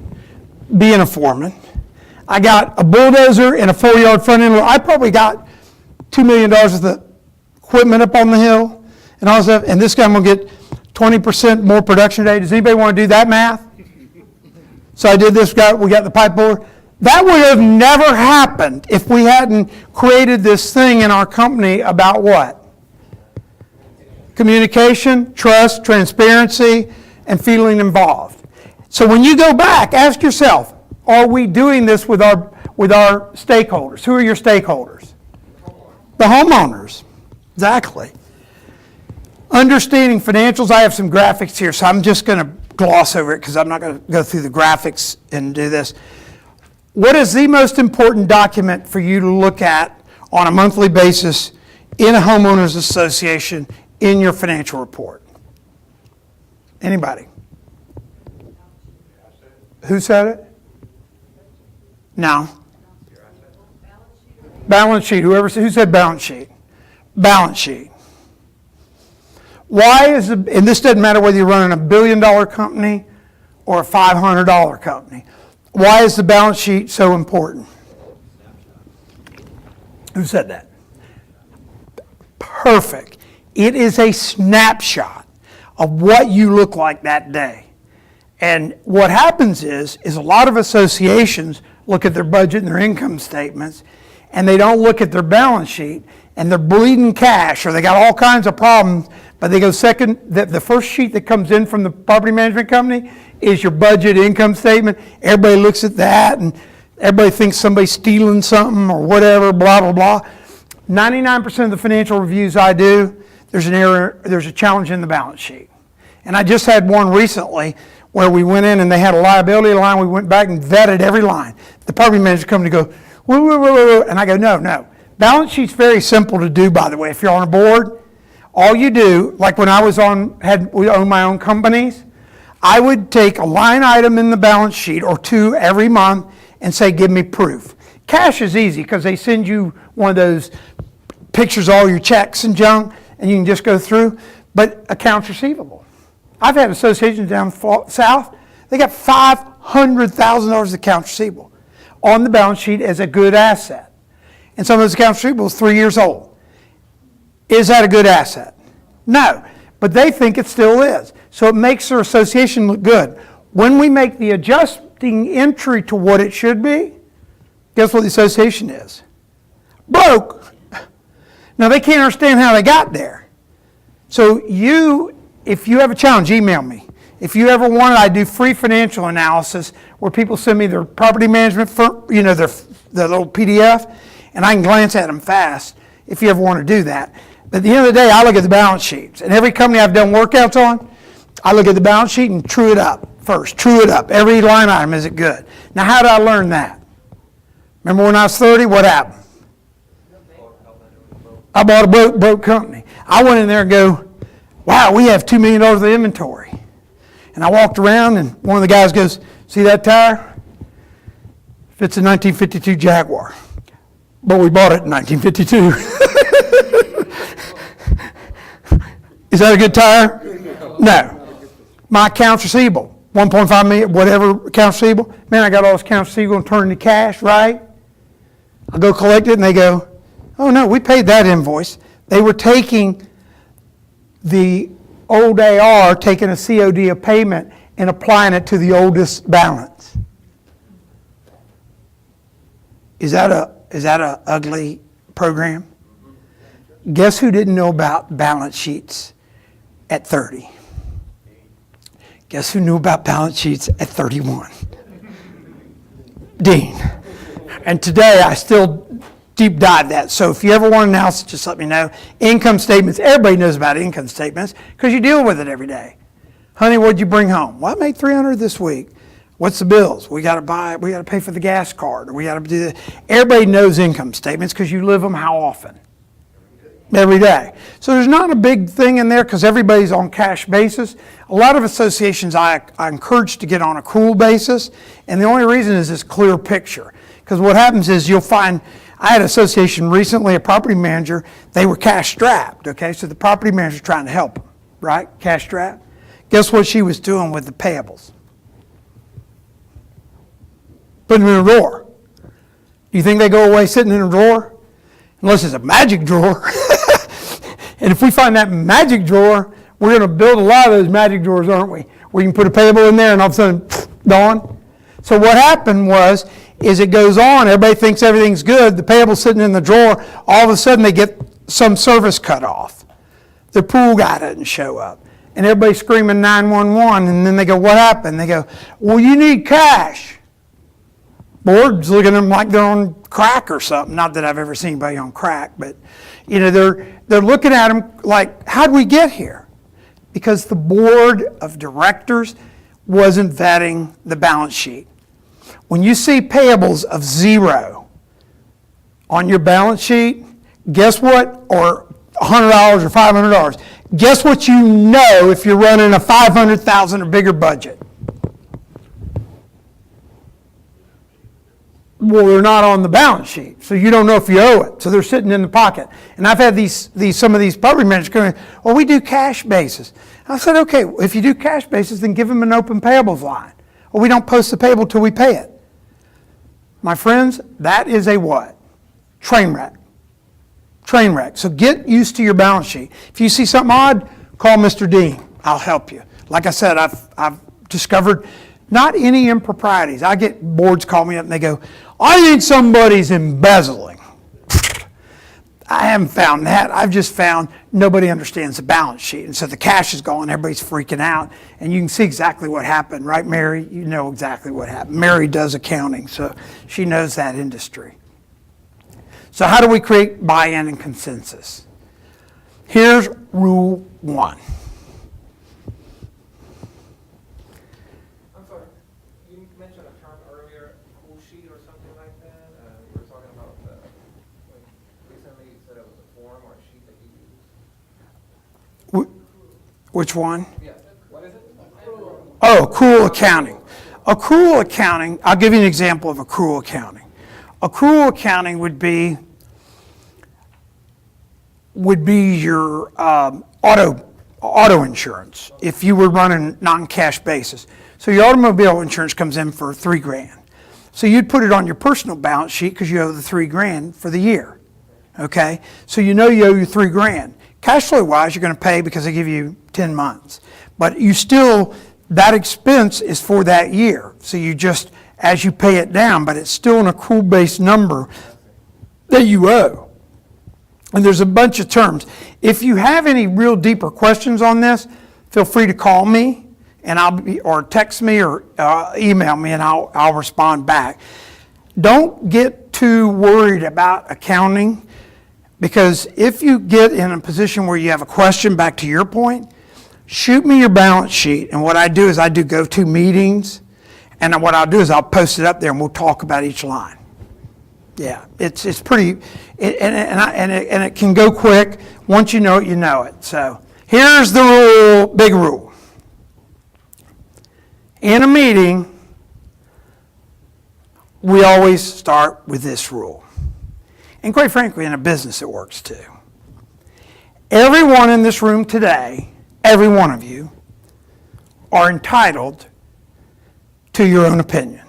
being a foreman. I got a bulldozer and a 4-yard front end. I probably got $2 million worth of equipment up on the hill and all that stuff, and this guy I'm going to get 20% more production today. Does anybody want to do that math? So I did this, we got the pipe puller. That would have never happened if we hadn't created this thing in our company about what? Communication, trust, transparency, and feeling involved. So when you go back, ask yourself, are we doing this with our stakeholders? Who are your stakeholders? The homeowners. Exactly. Understanding financials, I have some graphics here, so I'm just going to gloss over it because I'm not going to go through the graphics and do this. What is the most important document for you to look at on a monthly basis in a homeowners association in your financial report? Anybody? Who said it? No. Balance sheet. Who said balance sheet? Balance sheet. Why is and this doesn't matter whether you're running a $1 billion company or a $500 company. Why is the balance sheet so important? Who said that? Perfect. It is a snapshot of what you look like that day. And what happens is a lot of associations look at their budget and their income statements, and they don't look at their balance sheet, and they're bleeding cash, or they got all kinds of problems, but they go second, the first sheet that comes in from the property management company is your budget income statement. Everybody looks at that, and everybody thinks somebody's stealing something or whatever, blah, blah, blah. 99% of the financial reviews I do, there's an error, there's a challenge in the balance sheet. And I just had one recently where we went in and they had a liability line. We went back and vetted every line. The property management company go, whoa, whoa, whoa, whoa, and I go, no. Balance sheet's very simple to do, by the way. If you're on a board, all you do, like when I was we owned my own companies, I would take a line item in the balance sheet or two every month and say, give me proof. Cash is easy because they send you one of those pictures of all your checks and junk, and you can just go through. But accounts receivable. I've had associations down south, they got $500,000 of accounts receivable on the balance sheet as a good asset. And some of those accounts receivable is 3 years old. Is that a good asset? No, but they think it still is. So it makes their association look good. When we make the adjusting entry to what it should be, guess what the association is? Broke. Now they can't understand how they got there. So if you have a challenge, email me. If you ever want it, I do free financial analysis where people send me their property management, their little PDF, and I can glance at them fast if you ever want to do that. But at the end of the day, I look at the balance sheets. And every company I've done workouts on, I look at the balance sheet and true it up first. True it up. Every line item, is it good? Now, how did I learn that? Remember when I was 30, what happened? I bought a broke company. I went in there and go, wow, we have $2 million of inventory. And I walked around and one of the guys goes, see that tire? It's a 1952 Jaguar. But we bought it in 1952. Is that a good tire? No. My accounts receivable, 1.5 million, whatever accounts receivable. Man, I got all this accounts receivable and turned into cash, right? I go collect it and they go, oh no, we paid that invoice. They were taking the old AR, taking a COD of payment and applying it to the oldest balance. Is that a ugly program? Guess who didn't know about balance sheets at 30? Guess who knew about balance sheets at 31? Dean. And today I still deep dive that. So if you ever want an analysis, just let me know. Income statements, everybody knows about income statements because you deal with it every day. Honey, what'd you bring home? Well, I made $300 this week. What's the bills? We got to pay for the gas card, or we got to do that. Everybody knows income statements because you live them how often? Every day. So there's not a big thing in there because everybody's on cash basis. A lot of associations I encourage to get on accrual basis, and the only reason is this clear picture. Because what happens is you'll find, I had an association recently, a property manager, they were cash strapped, okay? So the property manager's trying to help them, right? Cash strapped. Guess what she was doing with the payables? Putting them in a drawer. Do you think they go away sitting in a drawer? Unless it's a magic drawer. And if we find that magic drawer, we're going to build a lot of those magic drawers, aren't we? Where you can put a payable in there and all of a sudden, gone. So what happened is it goes on, everybody thinks everything's good, the payable's sitting in the drawer, all of a sudden they get some service cut off. The pool guy doesn't show up. And everybody's screaming 911, and then they go, what happened? They go, well, you need cash. Board's looking at them like they're on crack or something. Not that I've ever seen anybody on crack, but they're looking at them like, how'd we get here? Because the board of directors wasn't vetting the balance sheet. When you see payables of 0 on your balance sheet, guess what? Or $100 or $500. Guess what you know if you're running a $500,000 or bigger budget? Well, they're not on the balance sheet, so you don't know if you owe it. So they're sitting in the pocket. And I've had some of these property managers come in, well, we do cash basis. I said, okay, if you do cash basis, then give them an open payables line. Well, we don't post the payable till we pay it. My friends, that is a what? Train wreck. Train wreck. So get used to your balance sheet. If you see something odd, call Mr. Dean. I'll help you. Like I said, I've discovered not any improprieties. I get boards call me up and they go, I think somebody's embezzling. I haven't found that. I've just found nobody understands the balance sheet. And so the cash is gone, everybody's freaking out. And you can see exactly what happened, right, Mary? You know exactly what happened. Mary does accounting, so she knows that industry. So how do we create buy-in and consensus? Here's rule 1. I'm sorry, you mentioned a term earlier, cool sheet or something like that. You were talking about, recently you said it was a form or a sheet that you use. Which one? Yeah, what is it? Oh, accrual accounting. Accrual accounting, I'll give you an example of accrual accounting. Accrual accounting would be your auto insurance if you were running non-cash basis. So your automobile insurance comes in for $3,000. So you'd put it on your personal balance sheet because you owe the $3,000 for the year. Okay, so you know you owe you $3,000. Cash flow wise, you're going to pay because they give you 10 months, but you still, that expense is for that year. So you just, as you pay it down, but it's still an accrual based number that you owe. And there's a bunch of terms. If you have any real deeper questions on this, feel free to call me and or text me or email me and I'll respond back. Don't get too worried about accounting, because if you get in a position where you have a question, back to your point, shoot me your balance sheet. And what I do is I do go-to meetings, and what I'll do is I'll post it up there and we'll talk about each line. Yeah, it's pretty, and it can go quick. Once you know it, you know it. So here's the rule, big rule. In a meeting, we always start with this rule. And quite frankly, in a business, it works too. Everyone in this room today, every one of you, are entitled to your own opinion.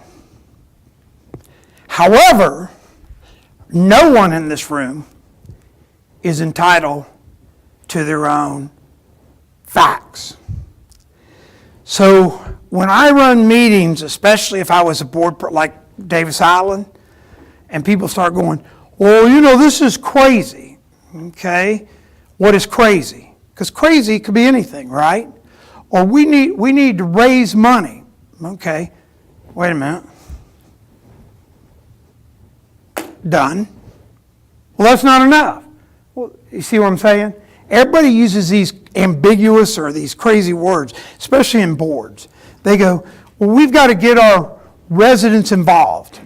However, no one in this room is entitled to their own facts. So when I run meetings, especially if I was a board like Davis Island, and people start going, well, you know, this is crazy. Okay, what is crazy? Because crazy could be anything, right? Or we need to raise money. Okay, wait a minute. Done. Well, that's not enough. Well, you see what I'm saying? Everybody uses these ambiguous or these crazy words, especially in boards. They go, well, we've got to get our residents involved.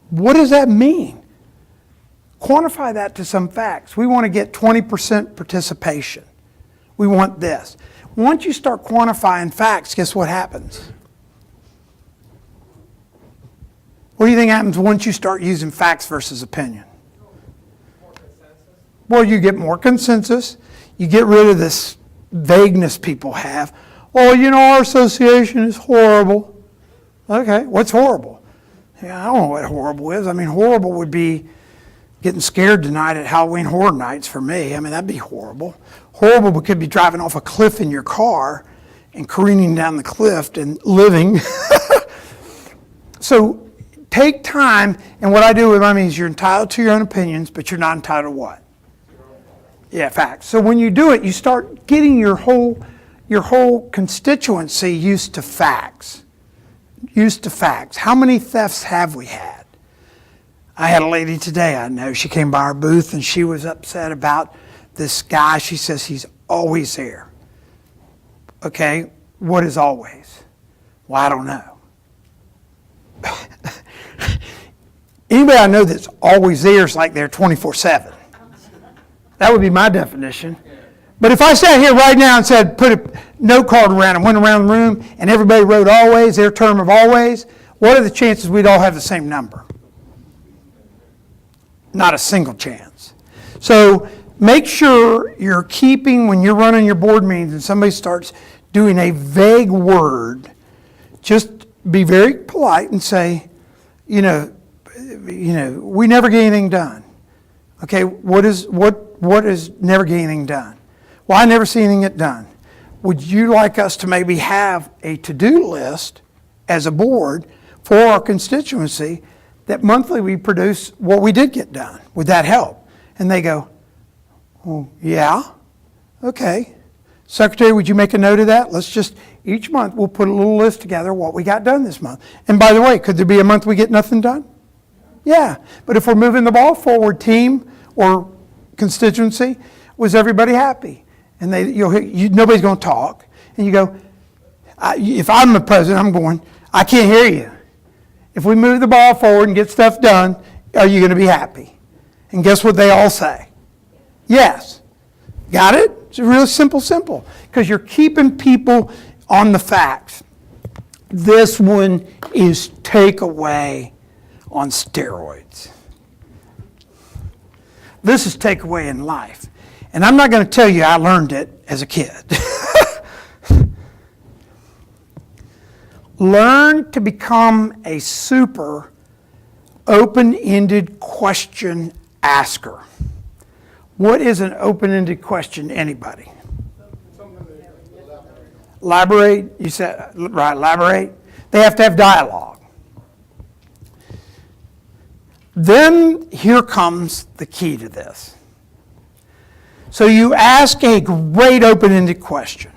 What does that mean? Quantify that to some facts. We want to get 20% participation. We want this. Once you start quantifying facts, guess what happens? What do you think happens once you start using facts versus opinion? More consensus? Well, you get more consensus. You get rid of this vagueness people have. Oh, you know, our association is horrible. Okay, what's horrible? Yeah, I don't know what horrible is. I mean, horrible would be getting scared tonight at Halloween Horror Nights for me. I mean, that'd be horrible. Horrible could be driving off a cliff in your car and careening down the cliff and living. So take time, and what I do with my means, you're entitled to your own opinions, but you're not entitled to what? Yeah, facts. So when you do it, you start getting your whole constituency used to facts. Used to facts. How many thefts have we had? I had a lady today I know. She came by our booth and she was upset about this guy. She says he's always there. Okay, what is always? Well, I don't know. Anybody I know that's always there is like they're 24/7. That would be my definition. But if I sat here right now and said, put a note card around and went around the room and everybody wrote always, their term of always, what are the chances we'd all have the same number? Not a single chance. So make sure you're keeping, when you're running your board meetings and somebody starts doing a vague word, just be very polite and say, you know, we never get anything done. Okay, what is never get anything done? Well, I never see anything get done. would you like us to maybe have a to-do list as a board for our constituency that monthly we produce what we did get done? Would that help? And they go, well, yeah, okay. Secretary, would you make a note of that? Let's just, each month, we'll put a little list together what we got done this month. And by the way, could there be a month we get nothing done? Yeah, but if we're moving the ball forward, team or constituency, was everybody happy? And nobody's going to talk. And you go, if I'm the president, I'm going, I can't hear you. If we move the ball forward and get stuff done, are you going to be happy? And guess what they all say? Yes. Got it? It's really simple. Because you're keeping people on the facts. This one is takeaway on steroids. This is takeaway in life. And I'm not going to tell you I learned it as a kid. Learn to become a super open-ended question asker. What is an open-ended question, anybody? Elaborate, you said, right, elaborate. They have to have dialogue. Then here comes the key to this. So you ask a great open-ended question.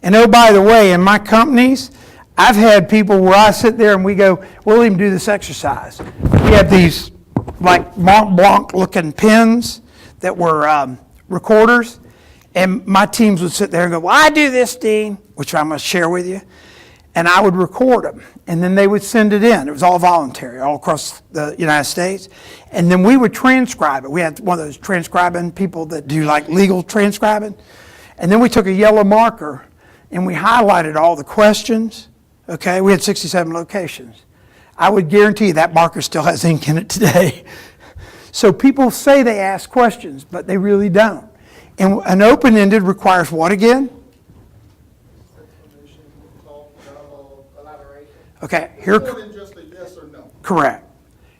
And oh, by the way, in my companies, I've had people where I sit there and we go, we'll even do this exercise. We have these like Mont Blanc looking pens that were recorders. And my teams would sit there and go, well, I do this, Dean, which I'm going to share with you. And I would record them. And then they would send it in. It was all voluntary, all across the United States. And then we would transcribe it. We had one of those transcribing people that do like legal transcribing. And then we took a yellow marker and we highlighted all the questions. Okay, we had 67 locations. I would guarantee you that marker still has ink in it today. So people say they ask questions, but they really don't. And an open-ended requires what again? Explanation, talk, dialogue, collaboration. Okay, More than just a yes or no. correct.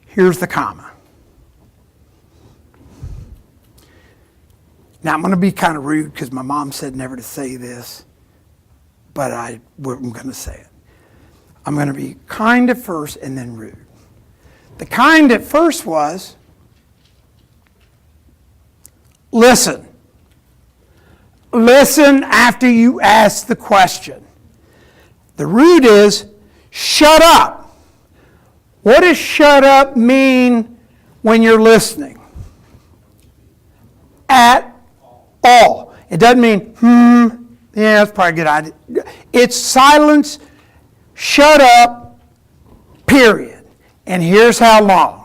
Here's the comma. Now I'm going to be kind of rude because my mom said never to say this, but I'm going to say it. I'm going to be kind at first and then rude. The kind at first was, listen. Listen after you ask the question. The rude is, shut up. What does shut up mean when you're listening? At all. It doesn't mean, yeah, that's probably a good idea. It's silence, shut up, period. And here's how long.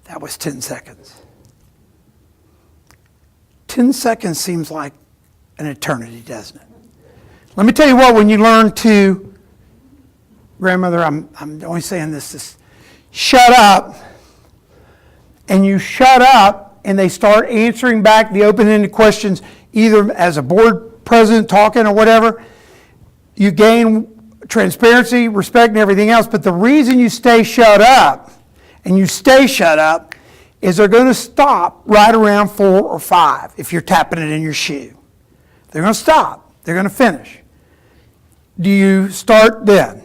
That was 10 seconds. 10 seconds seems like an eternity, doesn't it? Let me tell you what, when you learn to, grandmother, I'm only saying this, shut up, and you shut up, and they start answering back the open-ended questions, either as a board president talking or whatever, you gain transparency, respect, and everything else. But the reason you stay shut up, and you stay shut up, is they're going to stop right around 4 or 5 if you're tapping it in your shoe. They're going to stop. They're going to finish. Do you start then?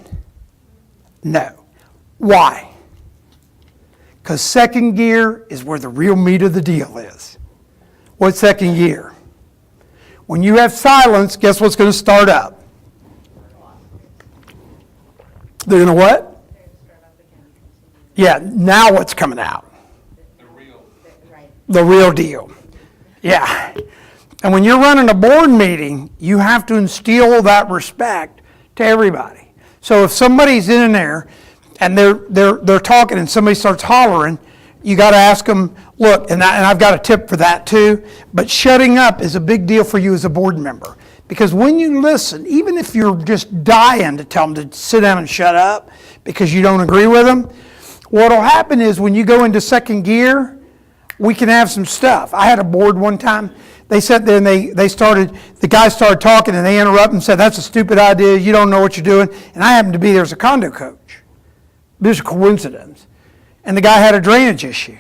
No. Why? Because second gear is where the real meat of the deal is. What's second gear? When you have silence, guess what's going to start up? They're going to what? Yeah, now what's coming out? The real deal. Yeah. And when you're running a board meeting, you have to instill that respect to everybody. So if somebody's in there and they're talking and somebody starts hollering, you got to ask them, look, and I've got a tip for that too, but shutting up is a big deal for you as a board member. Because when you listen, even if you're just dying to tell them to sit down and shut up because you don't agree with them, what'll happen is when you go into second gear, we can have some stuff. I had a board one time They sat there and the guy started talking and they interrupted and said, that's a stupid idea, you don't know what you're doing. And I happened to be there as a condo coach. It was a coincidence. And the guy had a drainage issue.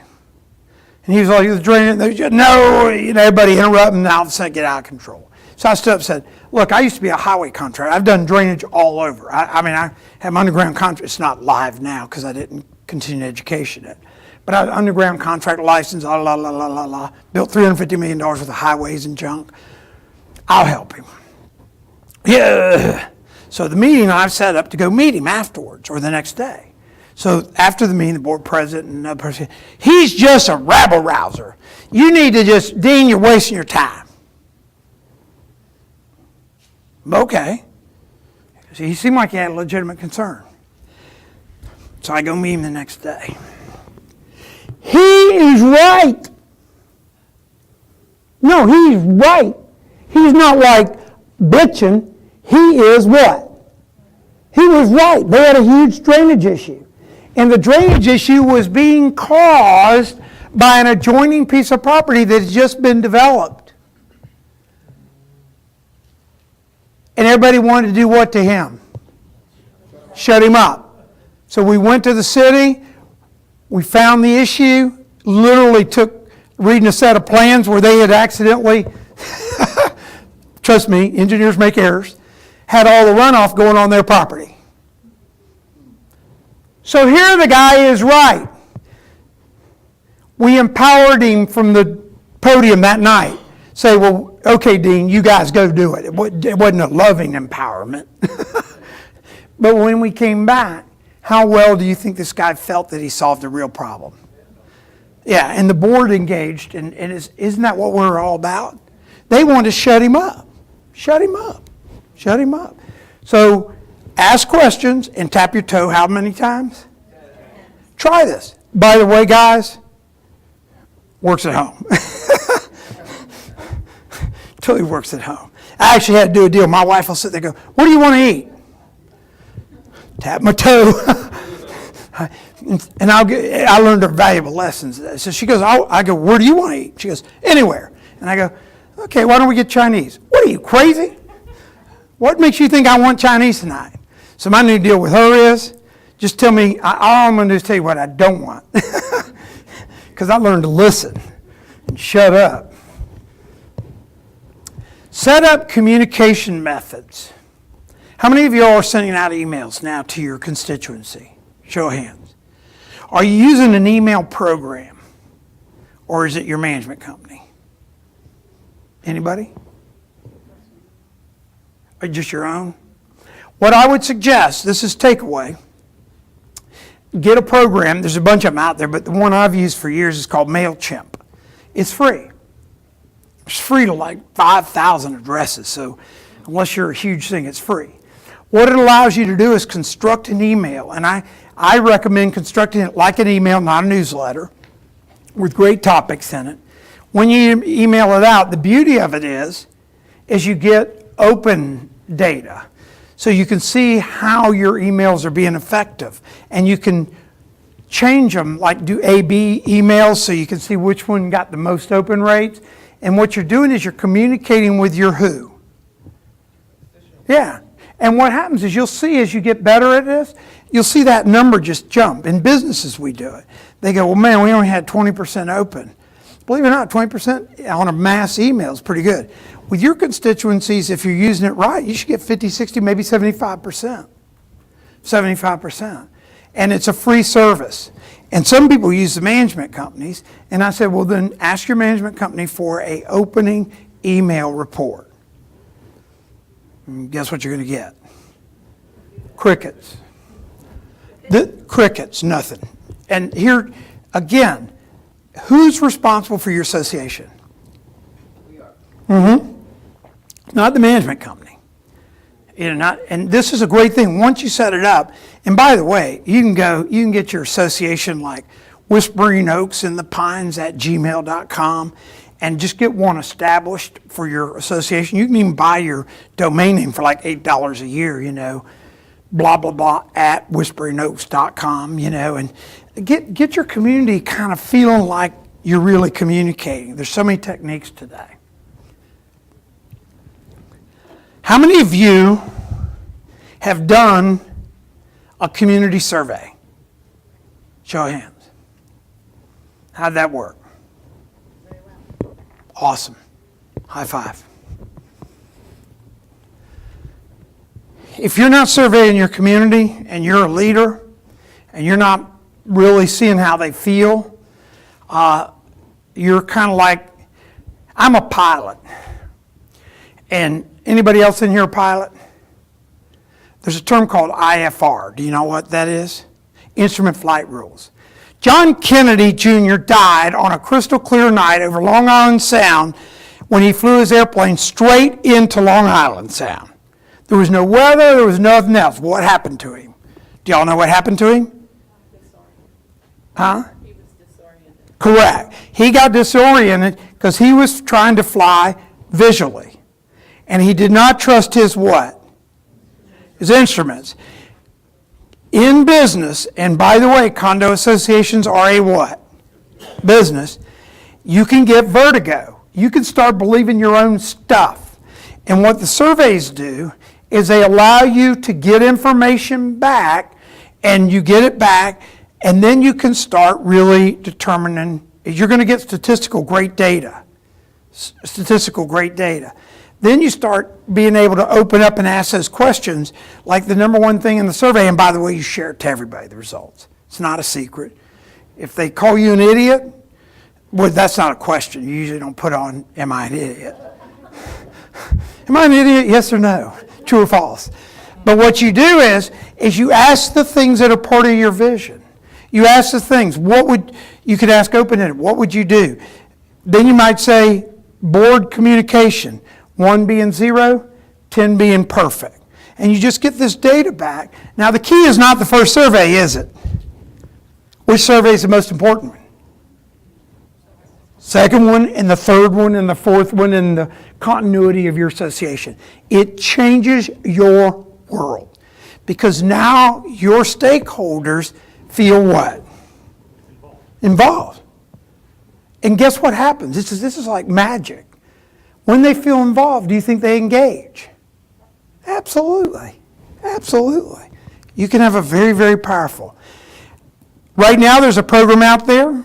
And he was like, the drainage, no, everybody interrupted and all of a sudden get out of control. So I stood up and said, look, I used to be a highway contractor. I've done drainage all over. I have underground contract. It's not live now because I didn't continue education in it. But I had an underground contract license, built $350 million worth of highways and junk. I'll help him. Yeah. So the meeting I've set up to go meet him afterwards or the next day. So after the meeting, the board president and another person, he's just a rabble rouser. You need to Dean, you're wasting your time. Okay. So he seemed like he had a legitimate concern. So I go meet him the next day. He is right. No, he's right. He's not like bitching. He is what? He was right. They had a huge drainage issue. And the drainage issue was being caused by an adjoining piece of property that had just been developed. And everybody wanted to do what to him? Shut him up. So we went to the city. We found the issue, literally took reading a set of plans where they had accidentally, trust me, engineers make errors, had all the runoff going on their property. So here the guy is right. We empowered him from the podium that night. Say, well, okay, Dean, you guys go do it. It wasn't a loving empowerment. But when we came back, how well do you think this guy felt that he solved a real problem? Yeah, and the board engaged, and isn't that what we're all about? They wanted to shut him up. Shut him up. Shut him up. So ask questions and tap your toe how many times? Try this. By the way, guys, works at home. Totally works at home. I actually had to do a deal. My wife will sit there and go, what do you want to eat? Tap my toe. And I learned her valuable lessons. So she goes, I go, where do you want to eat? She goes, anywhere. And I go, okay, why don't we get Chinese? What are you, crazy? What makes you think I want Chinese tonight? So my new deal with her is, just tell me, all I'm going to do is tell you what I don't want. Because I learned to listen and shut up. Set up communication methods. How many of you all are sending out emails now to your constituency? Show of hands. Are you using an email program? Or is it your management company? Anybody? Or just your own? What I would suggest, this is takeaway, get a program. There's a bunch of them out there, but the one I've used for years is called Mailchimp. It's free. It's free to like 5,000 addresses, so unless you're a huge thing, it's free. What it allows you to do is construct an email, and I recommend constructing it like an email, not a newsletter, with great topics in it. When you email it out, the beauty of it is you get open data. So you can see how your emails are being effective, and you can change them, like do A/B emails so you can see which one got the most open rates. And what you're doing is you're communicating with your who. Yeah. And what happens is you'll see as you get better at this, you'll see that number just jump. In businesses, we do it. They go, well, man, we only had 20% open. Believe it or not, 20% on a mass email is pretty good. With your constituencies, if you're using it right, you should get 50, 60, maybe 75%. 75%. And it's a free service. And some people use the management companies. And I said, well, then ask your management company for an opening email report. And guess what you're going to get? Crickets. Crickets, nothing. And here, again, who's responsible for your association? We are. Mm-hmm. Not the management company. And this is a great thing. Once you set it up, and by the way, you can get your association like Whispering Oaks in the Pines at gmail.com and just get one established for your association. You can even buy your domain name for like $8 a year, blah, blah, blah, at whisperingoaks.com, and get your community kind of feeling like you're really communicating. There's so many techniques today. How many of you have done a community survey? Show of hands. How'd that work? Very well. Awesome. High five. If you're not surveying your community and you're a leader and you're not really seeing how they feel, you're kind of like, I'm a pilot. And anybody else in here a pilot? There's a term called IFR. Do you know what that is? Instrument Flight Rules. John Kennedy Jr. died on a crystal clear night over Long Island Sound when he flew his airplane straight into Long Island Sound. There was no weather, there was nothing else. What happened to him? Do y'all know what happened to him? Huh? He was disoriented. Correct. He got disoriented because he was trying to fly visually. And he did not trust his what? His instruments. In business, and by the way, condo associations are a what? Business. You can get vertigo. You can start believing your own stuff. And what the surveys do is they allow you to get information back, and you get it back, and then you can start really determining, you're going to get statistical great data. Statistical great data. Then you start being able to open up and ask those questions, like the number one thing in the survey, and by the way, you share it to everybody, the results. It's not a secret. If they call you an idiot, well, that's not a question. You usually don't put on, am I an idiot? Am I an idiot? Yes or no? True or false? But what you do is you ask the things that are part of your vision. You ask the things, you could ask open-ended, what would you do? Then you might say, board communication, 1 being 0, 10 being perfect. And you just get this data back. Now the key is not the first survey, is it? Which survey is the most important one? Second one, and the third one, and the fourth one, and the continuity of your association. It changes your world. Because now your stakeholders feel what? Involved. And guess what happens? This is like magic. When they feel involved, do you think they engage? Absolutely. Absolutely. You can have a very, very powerful. Right now there's a program out there.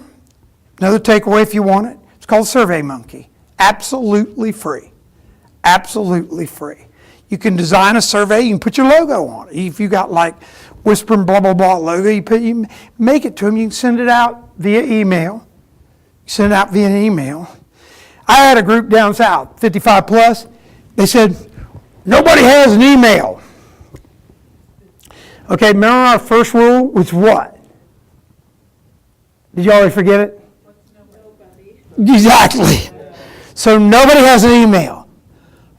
Another takeaway if you want it. It's called SurveyMonkey. Absolutely free. Absolutely free. You can design a survey. You can put your logo on it. If you got like whispering blah, blah, blah logo, you make it to them. You can send it out via email. Send it out via email. I had a group down south, 55 plus. They said, nobody has an email. Okay, remember our first rule was what? Did you already forget it? Exactly. So nobody has an email.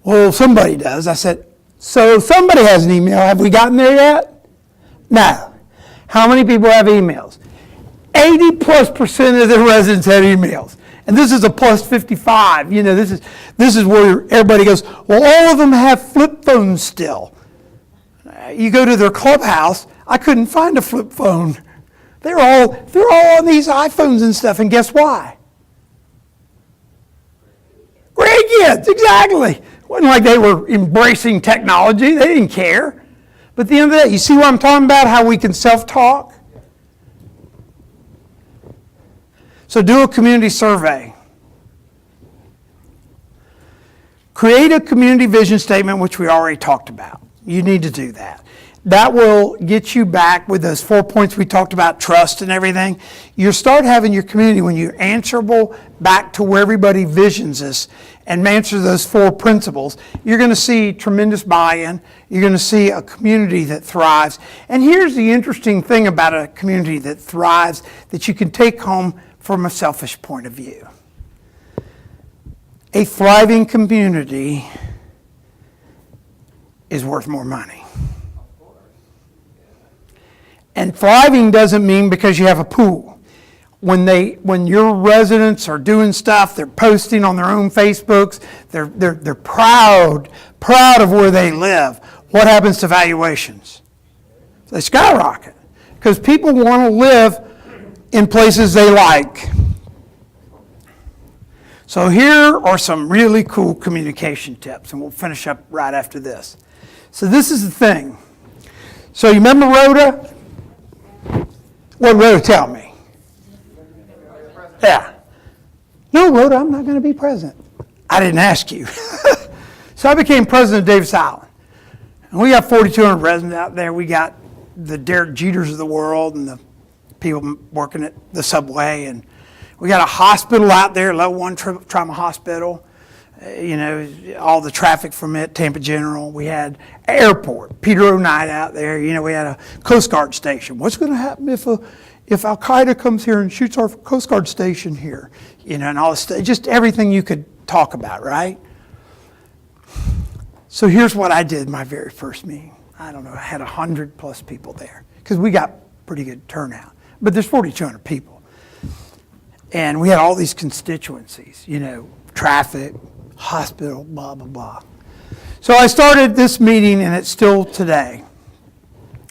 Well, somebody does. I said, so somebody has an email. Have we gotten there yet? No. How many people have emails? 80+% of the residents have emails. And this is a plus 55. You know, this is where everybody goes, well, all of them have flip phones still. You go to their clubhouse, I couldn't find a flip phone. They're all on these iPhones and stuff, and guess why? Grandkids, exactly. It wasn't like they were embracing technology. They didn't care. But at the end of the day, you see what I'm talking about, how we can self-talk? So do a community survey. Create a community vision statement, which we already talked about. You need to do that. That will get you back with those 4 points we talked about, trust and everything. You start having your community when you're answerable back to where everybody visions us and answer those 4 principles. You're going to see tremendous buy-in. You're going to see a community that thrives. And here's the interesting thing about a community that thrives that you can take home from a selfish point of view. A thriving community is worth more money. And thriving doesn't mean because you have a pool. When your residents are doing stuff, they're posting on their own Facebooks, they're proud of where they live. What happens to valuations? They skyrocket because people want to live in places they like. So here are some really cool communication tips, and we'll finish up right after this. So this is the thing. So you remember Rhoda? What did Rhoda tell me? Yeah. No, Rhoda, I'm not going to be president. I didn't ask you. So I became president of Davis Island. And we got 4,200 residents out there. We got the Derek Jeters of the world and the people working at the subway. And we got a hospital out there, level 1 trauma hospital. All the traffic from it, Tampa General. We had airport, Peter O'Knight out there. We had a Coast Guard station. What's going to happen if Al-Qaeda comes here and shoots our Coast Guard station here? And all this stuff, just everything you could talk about, right? So here's what I did my very first meeting. I don't know, I had 100+ people there because we got pretty good turnout. But there's 4,200 people. And we had all these constituencies, traffic, hospital, blah, blah, blah. So I started this meeting, and it's still today.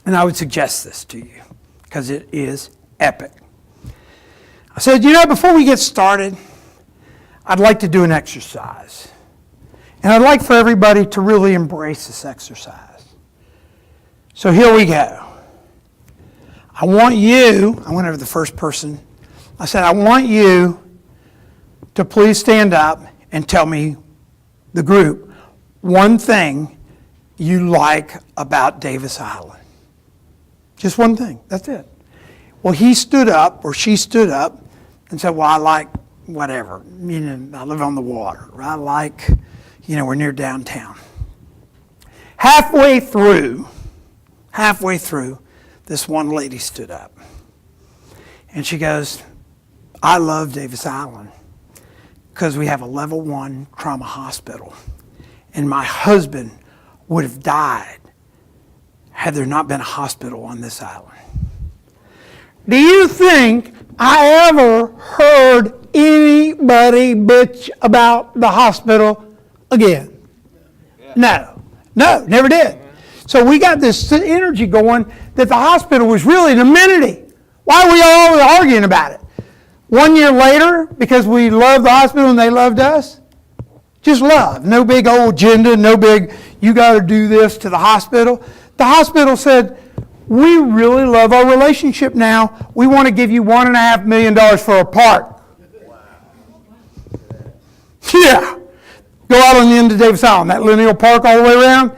And I would suggest this to you because it is epic. I said, before we get started, I'd like to do an exercise. And I'd like for everybody to really embrace this exercise. So here we go. I went over the first person. I said, I want you to please stand up and tell me, the group, one thing you like about Davis Island. Just one thing. That's it. Well, he stood up, or she stood up, and said, well, I like whatever. I live on the water. Or I like, we're near downtown. Halfway through, this one lady stood up. And she goes, I love Davis Island because we have a level 1 trauma hospital. And my husband would have died had there not been a hospital on this island. Do you think I ever heard anybody bitch about the hospital again? No, never did. So we got this energy going that the hospital was really an amenity. Why are we all arguing about it? 1 year later, because we loved the hospital and they loved us, just love. No big old agenda, no big, you got to do this to the hospital. The hospital said, we really love our relationship now. We want to give you $1.5 million for a park. Yeah. Go out on the end of Davis Island, that lineal park all the way around,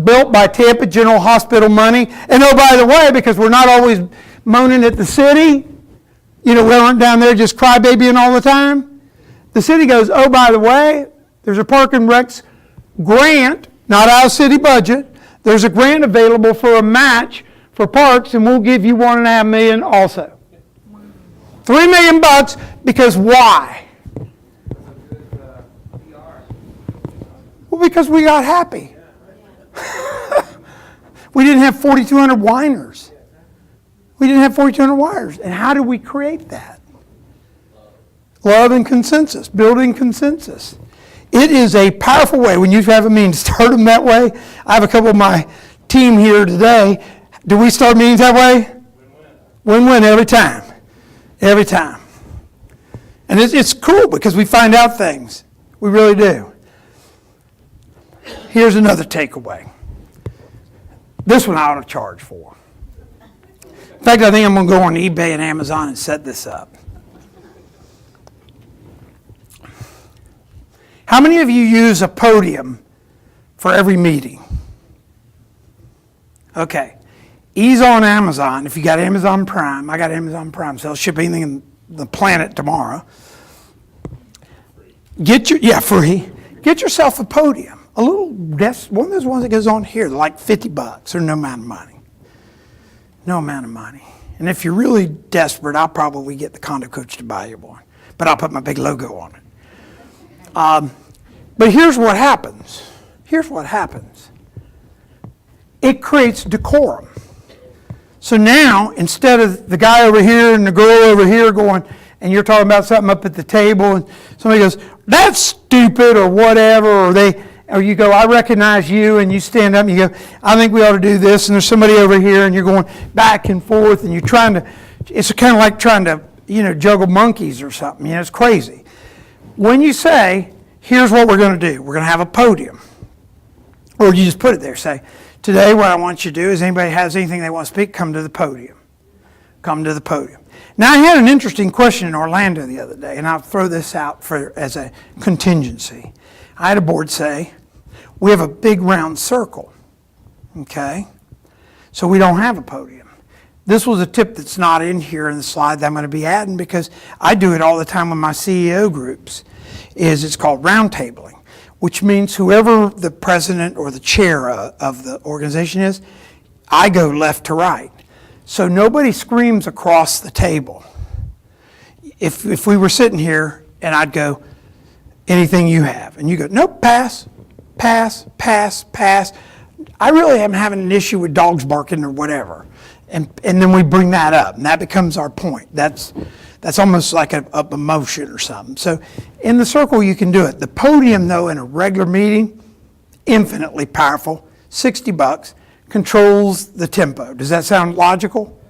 built by Tampa General Hospital money. And oh, by the way, because we're not always moaning at the city, we aren't down there just crybabying all the time. The city goes, oh, by the way, there's a Park and Recs grant, not out of city budget. There's a grant available for a match for parks, and we'll give you $1.5 million also. $3 million because why? Well, because we got happy. We didn't have 4,200 whiners. And how do we create that? Love and consensus, building consensus. It is a powerful way when you have a meeting to start them that way. I have a couple of my team here today. Do we start meetings that way? Win-win every time. Every time. And it's cool because we find out things. We really do. Here's another takeaway. This one I ought to charge for. In fact, I think I'm going to go on eBay and Amazon and set this up. How many of you use a podium for every meeting? Okay. Ease on Amazon. If you got Amazon Prime, I got Amazon Prime, so I'll ship anything in the planet tomorrow. Free. Get yourself a podium. A little desk, one of those ones that goes on here, they're like $50 or no amount of money. No amount of money. And if you're really desperate, I'll probably get the Condo Coach to buy you one. But I'll put my big logo on it. But here's what happens. It creates decorum. So now, instead of the guy over here and the girl over here going, and you're talking about something up at the table, and somebody goes, that's stupid, or whatever, or you go, I recognize you, and you stand up and you go, I think we ought to do this, and there's somebody over here, and you're going back and forth, and you're trying to, it's kind of like trying to, juggle monkeys or something, it's crazy. when you say, here's what we're going to do, we're going to have a podium, or you just put it there, say, today what I want you to do is anybody has anything they want to speak, come to the podium. Come to the podium. Now, I had an interesting question in Orlando the other day, and I'll throw this out as a contingency. I had a board say, we have a big round circle, okay? So we don't have a podium. This was a tip that's not in here in the slide that I'm going to be adding because I do it all the time with my CEO groups, it's called roundtabling, which means whoever the president or the chair of the organization is, I go left to right. So nobody screams across the table. If we were sitting here and I'd go, anything you have, and you go, nope, pass, pass, pass, pass. I really am having an issue with dogs barking or whatever. And then we bring that up, and that becomes our point. That's almost like a motion or something. So in the circle, you can do it. The podium, though, in a regular meeting, infinitely powerful, $60, controls the tempo. Does that sound logical?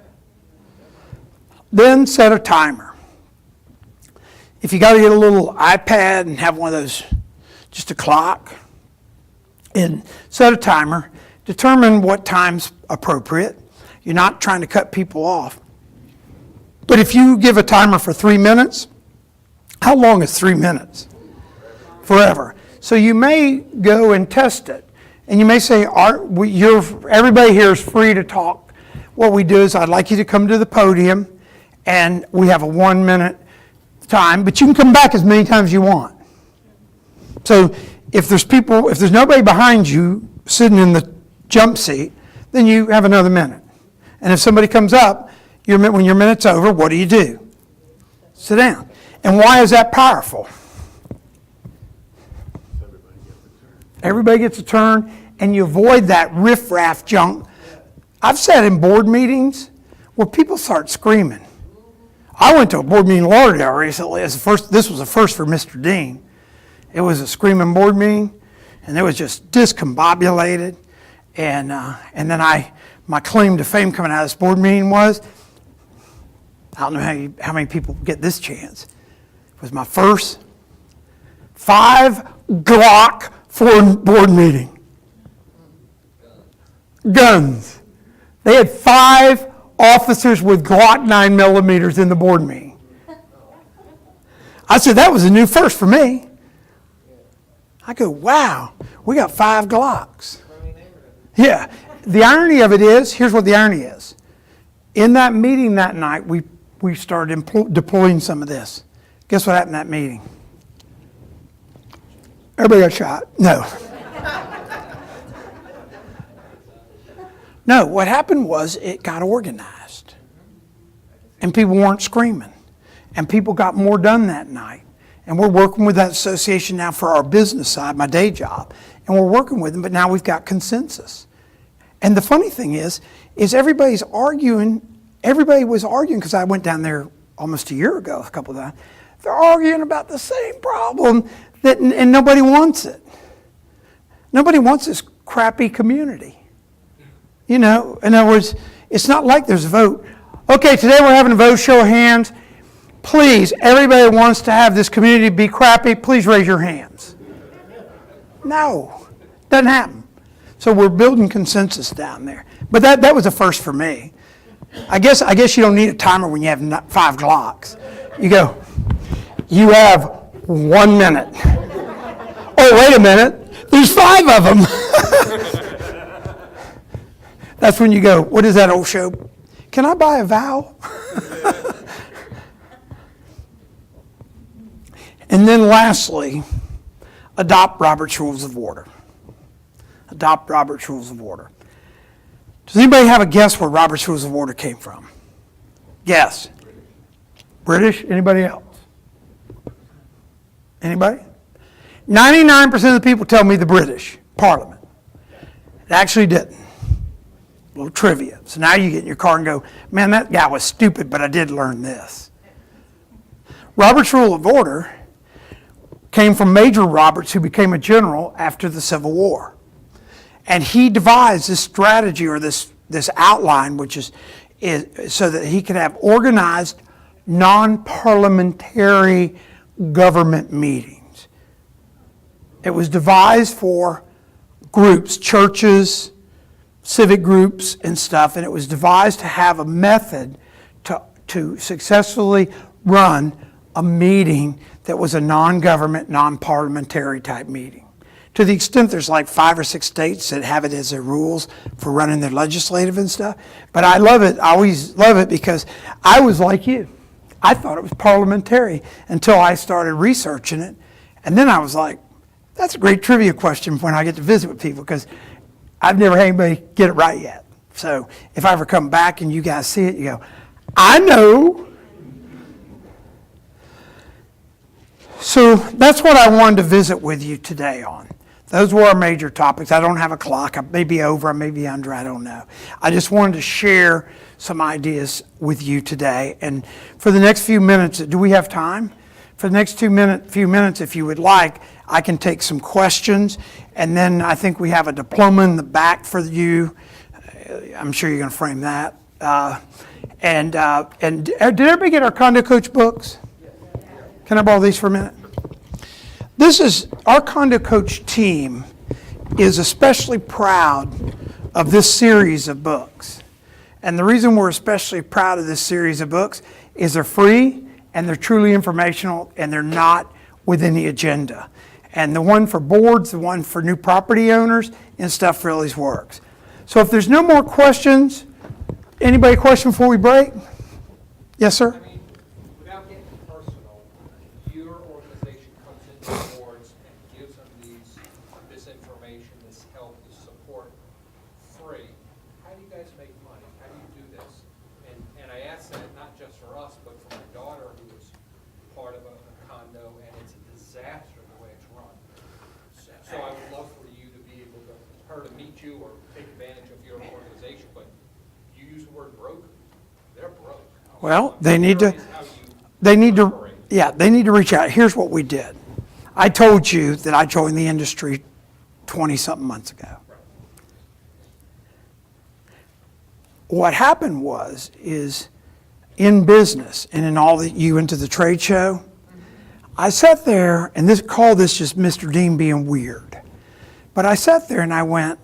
Then set a timer. If you got to get a little iPad and have one of those, just a clock, and set a timer, determine what time's appropriate. You're not trying to cut people off. But if you give a timer for 3 minutes, how long is 3 minutes? Forever. So you may go and test it. And you may say, everybody here is free to talk. What we do is I'd like you to come to the podium, and we have a 1 minute time, but you can come back as many times as you want. So if there's nobody behind you sitting in the jump seat, then you have another minute. And if somebody comes up, when your minute's over, what do? Sit down. And why is that powerful? Everybody gets a turn, and you avoid that riff-raff junk. I've sat in board meetings where people start screaming. I went to a board meeting in Lauderdale recently. This was a first for Mr. Dean. It was a screaming board meeting, and it was just discombobulated. And then my claim to fame coming out of this board meeting was, I don't know how many people get this chance. It was my first 5 Glock board meeting. Guns. They had 5 officers with Glock 9mm in the board meeting. I said, that was a new first for me. I go, wow, we got 5 Glocks. Yeah. The irony of it is, here's what the irony is. In that meeting that night, we started deploying some of this. Guess what happened in that meeting? Everybody got shot. No. No, what happened was it got organized. And people weren't screaming. And people got more done that night. And we're working with that association now for our business side, my day job. And we're working with them, but now we've got consensus. And the funny thing is everybody was arguing, because I went down there almost a year ago, a couple of times. They're arguing about the same problem, and nobody wants it. Nobody wants this crappy community. In other words, it's not like there's a vote. Okay, today we're having a vote, show of hands. Please, everybody that wants to have this community be crappy, please raise your hands. No, doesn't happen. So we're building consensus down there. But that was a first for me. I guess you don't need a timer when you have 5 Glocks. You go, you have 1 minute. Oh, wait a minute, there's 5 of them. That's when you go, what is that old show? Can I buy a vowel? And then lastly, adopt Robert's Rules of Order. Adopt Robert's Rules of Order. Does anybody have a guess where Robert's Rules of Order came from? Guess. British? Anybody else? Anybody? 99% of the people tell me the British Parliament. It actually didn't. A little trivia. So now you get in your car and go, man, that guy was stupid, but I did learn this. Robert's Rule of Order came from Major Roberts, who became a general after the Civil War. And he devised this strategy or this outline, which is so that he could have organized, non-parliamentary government meetings. It was devised for groups, churches, civic groups and stuff, and it was devised to have a method to successfully run a meeting that was a non-government, non-parliamentary type meeting. To the extent there's like 5 or 6 states that have it as their rules for running their legislative and stuff. But I love it, I always love it, because I was like you. I thought it was parliamentary until I started researching it. And then I was like, that's a great trivia question when I get to visit with people, because I've never had anybody get it right yet. So if I ever come back and you guys see it, you go, I know. So that's what I wanted to visit with you today on. Those were our major topics. I don't have a clock. I may be over, I may be under, I don't know. I just wanted to share some ideas with you today. And for the next few minutes, do we have time? For the next few minutes, if you would like, I can take some questions. And then I think we have a diploma in the back for you. I'm sure you're going to frame that. And did everybody get our Condo Coach books? Can I borrow these for a minute? This is, our Condo Coach team is especially proud of this series of books. And the reason we're especially proud of this series of books is they're free and they're truly informational and they're not with any agenda. And the one for boards, the one for new property owners and stuff really works. So if there's no more questions, anybody a question before we break? Yes, sir? I mean, without getting personal, your organization comes into the boards and gives them this information, this help, this support, free. How do you guys make money? How do you do this? And I ask that not just for us, but for my daughter, who is part of a condo, and it's a disaster the way it's run. So I would love for you to be able to, her to meet you or take advantage of your organization, but you use the word broke, they're broke. Well, they need to reach out. Here's what we did. I told you that I joined the industry 20-something months ago. What happened is in business and in all that you went to the trade show, I sat there, and call this just Mr. Dean being weird. But I sat there and I went,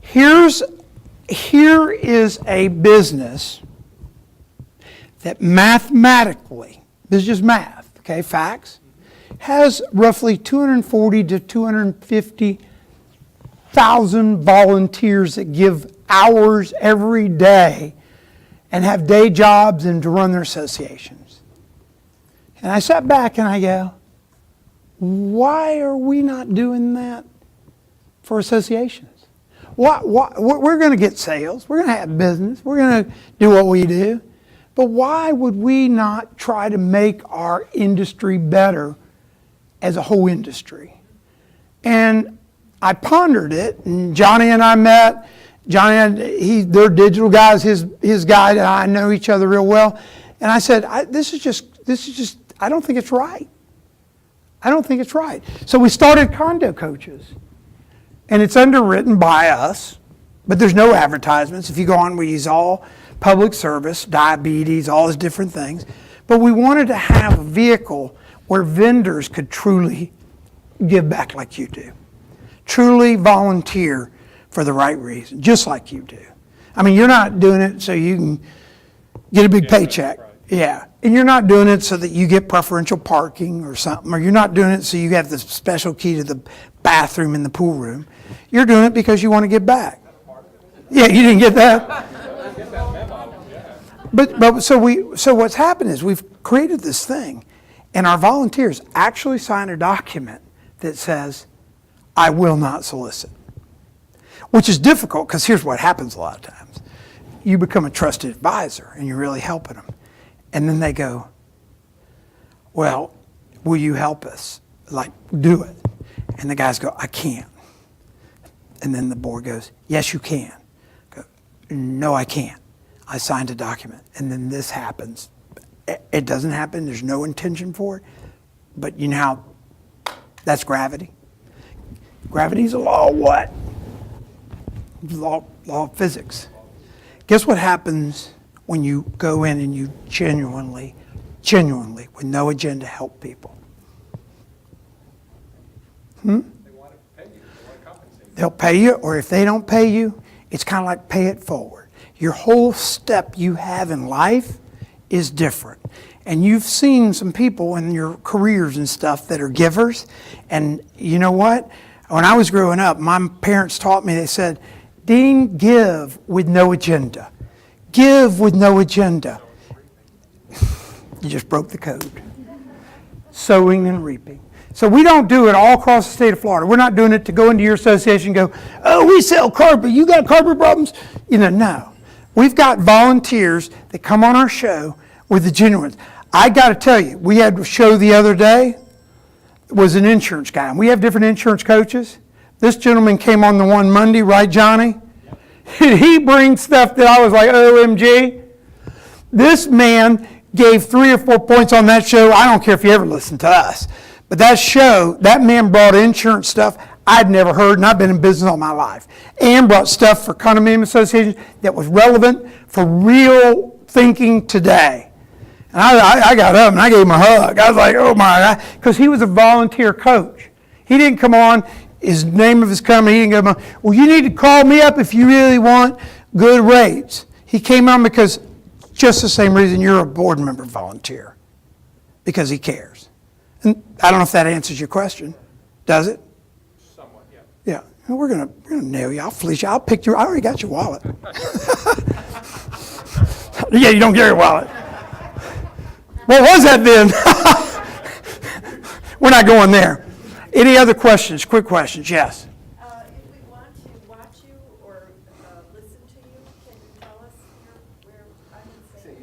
here is a business that mathematically, this is just math, okay, facts, has roughly 240 to 250,000 volunteers that give hours every day and have day jobs and to run their associations. And I sat back and I go, why are we not doing that for associations? We're going to get sales, we're going to have business, we're going to do what we do. But why would we not try to make our industry better as a whole industry? And I pondered it, and Johnny and I met. Johnny, they're digital guys. His guy and I know each other real well. And I said, this is just, I don't think it's right. I don't think it's right. So we started Condo Coaches. And it's underwritten by us, but there's no advertisements. If you go on, we use all public service, diabetes, all those different things. But we wanted to have a vehicle where vendors could truly give back like you do. Truly volunteer for the right reason, just like you do. I mean, you're not doing it so you can get a big paycheck. Right. Yeah. And you're not doing it so that you get preferential parking or something, or you're not doing it so you have the special key to the bathroom in the pool room. You're doing it because you want to give back. Yeah, you didn't get that? But so what's happened is we've created this thing, and our volunteers actually sign a document that says, I will not solicit. Which is difficult, because here's what happens a lot of times. You become a trusted advisor, and you're really helping them. And then they go, well, will you help us? Like, do it. And the guys go, I can't. And then the board goes, yes, you can. Go, no, I can't. I signed a document. And then this happens. It doesn't happen. There's no intention for it. But you know how that's gravity? Gravity's a law of what? Law of physics. Guess what happens when you go in and you genuinely, with no agenda, help people? They want to pay you, they want to compensate you. They'll pay you, or if they don't pay you, it's kind of like pay it forward. Your whole step you have in life is different. And you've seen some people in your careers and stuff that are givers. And you know what? When I was growing up, my parents taught me, they said, Dean, give with no agenda. Give with no agenda. You just broke the code. Sowing and reaping. So we don't do it all across the state of Florida. We're not doing it to go into your association and go, oh, we sell carpet. You got carpet problems? No. We've got volunteers that come on our show with the genuine. I got to tell you, we had a show the other day. It was an insurance guy. And we have different insurance coaches. This gentleman came on the one Monday, right, Johnny? He brings stuff that I was like, OMG. This man gave 3 or 4 points on that show. I don't care if you ever listen to us. But that show, that man brought insurance stuff I'd never heard, and I've been in business all my life. And brought stuff for condominium associations that was relevant for real thinking today. And I got up and I gave him a hug. I was like, oh my God, because he was a volunteer coach. He didn't come on, his name of his company, he didn't go, well, you need to call me up if you really want good rates. He came on because just the same reason you're a board member volunteer, because he cares. And I don't know if that answers your question. Does it? Somewhat, yeah. Yeah. Well, we're gonna nail you. I'll fleece you. I'll pick you. I already got your wallet. Yeah, you don't get your wallet. What was that then? We're not going there. Any other questions? Quick questions? Yes. If we want to watch you or listen to you, can you tell us where I can say?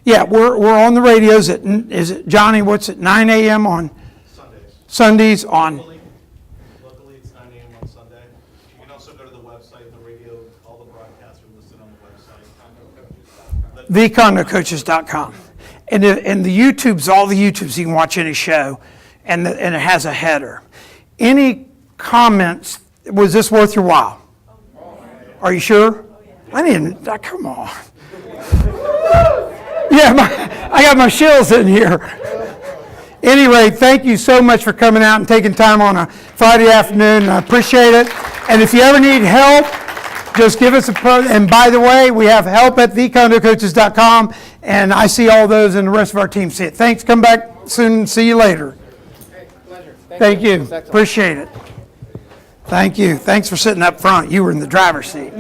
Yeah, we're on the radios at, is it, Johnny, what's it, 9 a.m. on Sundays on, Locally, it's 9 a.m. on Sunday. You can also go to the website, the radio, all the broadcasts are listed on the website. thecondocoaches.com. And the YouTubes, all the YouTubes, you can watch any show, and it has a header. Any comments, was this worth your while? Are you sure? I didn't, come on. Yeah, I got my shills in here. Anyway, thank you so much for coming out and taking time on a Friday afternoon. I appreciate it. And if you ever need help, just give us a and by the way, we have help at thecondocoaches.com, and I see all those and the rest of our team see it. Thanks. Come back soon and see you later. Hey, pleasure. Thank you. Excellent. Appreciate it. Thank you. Thanks for sitting up front. You were in the driver's seat.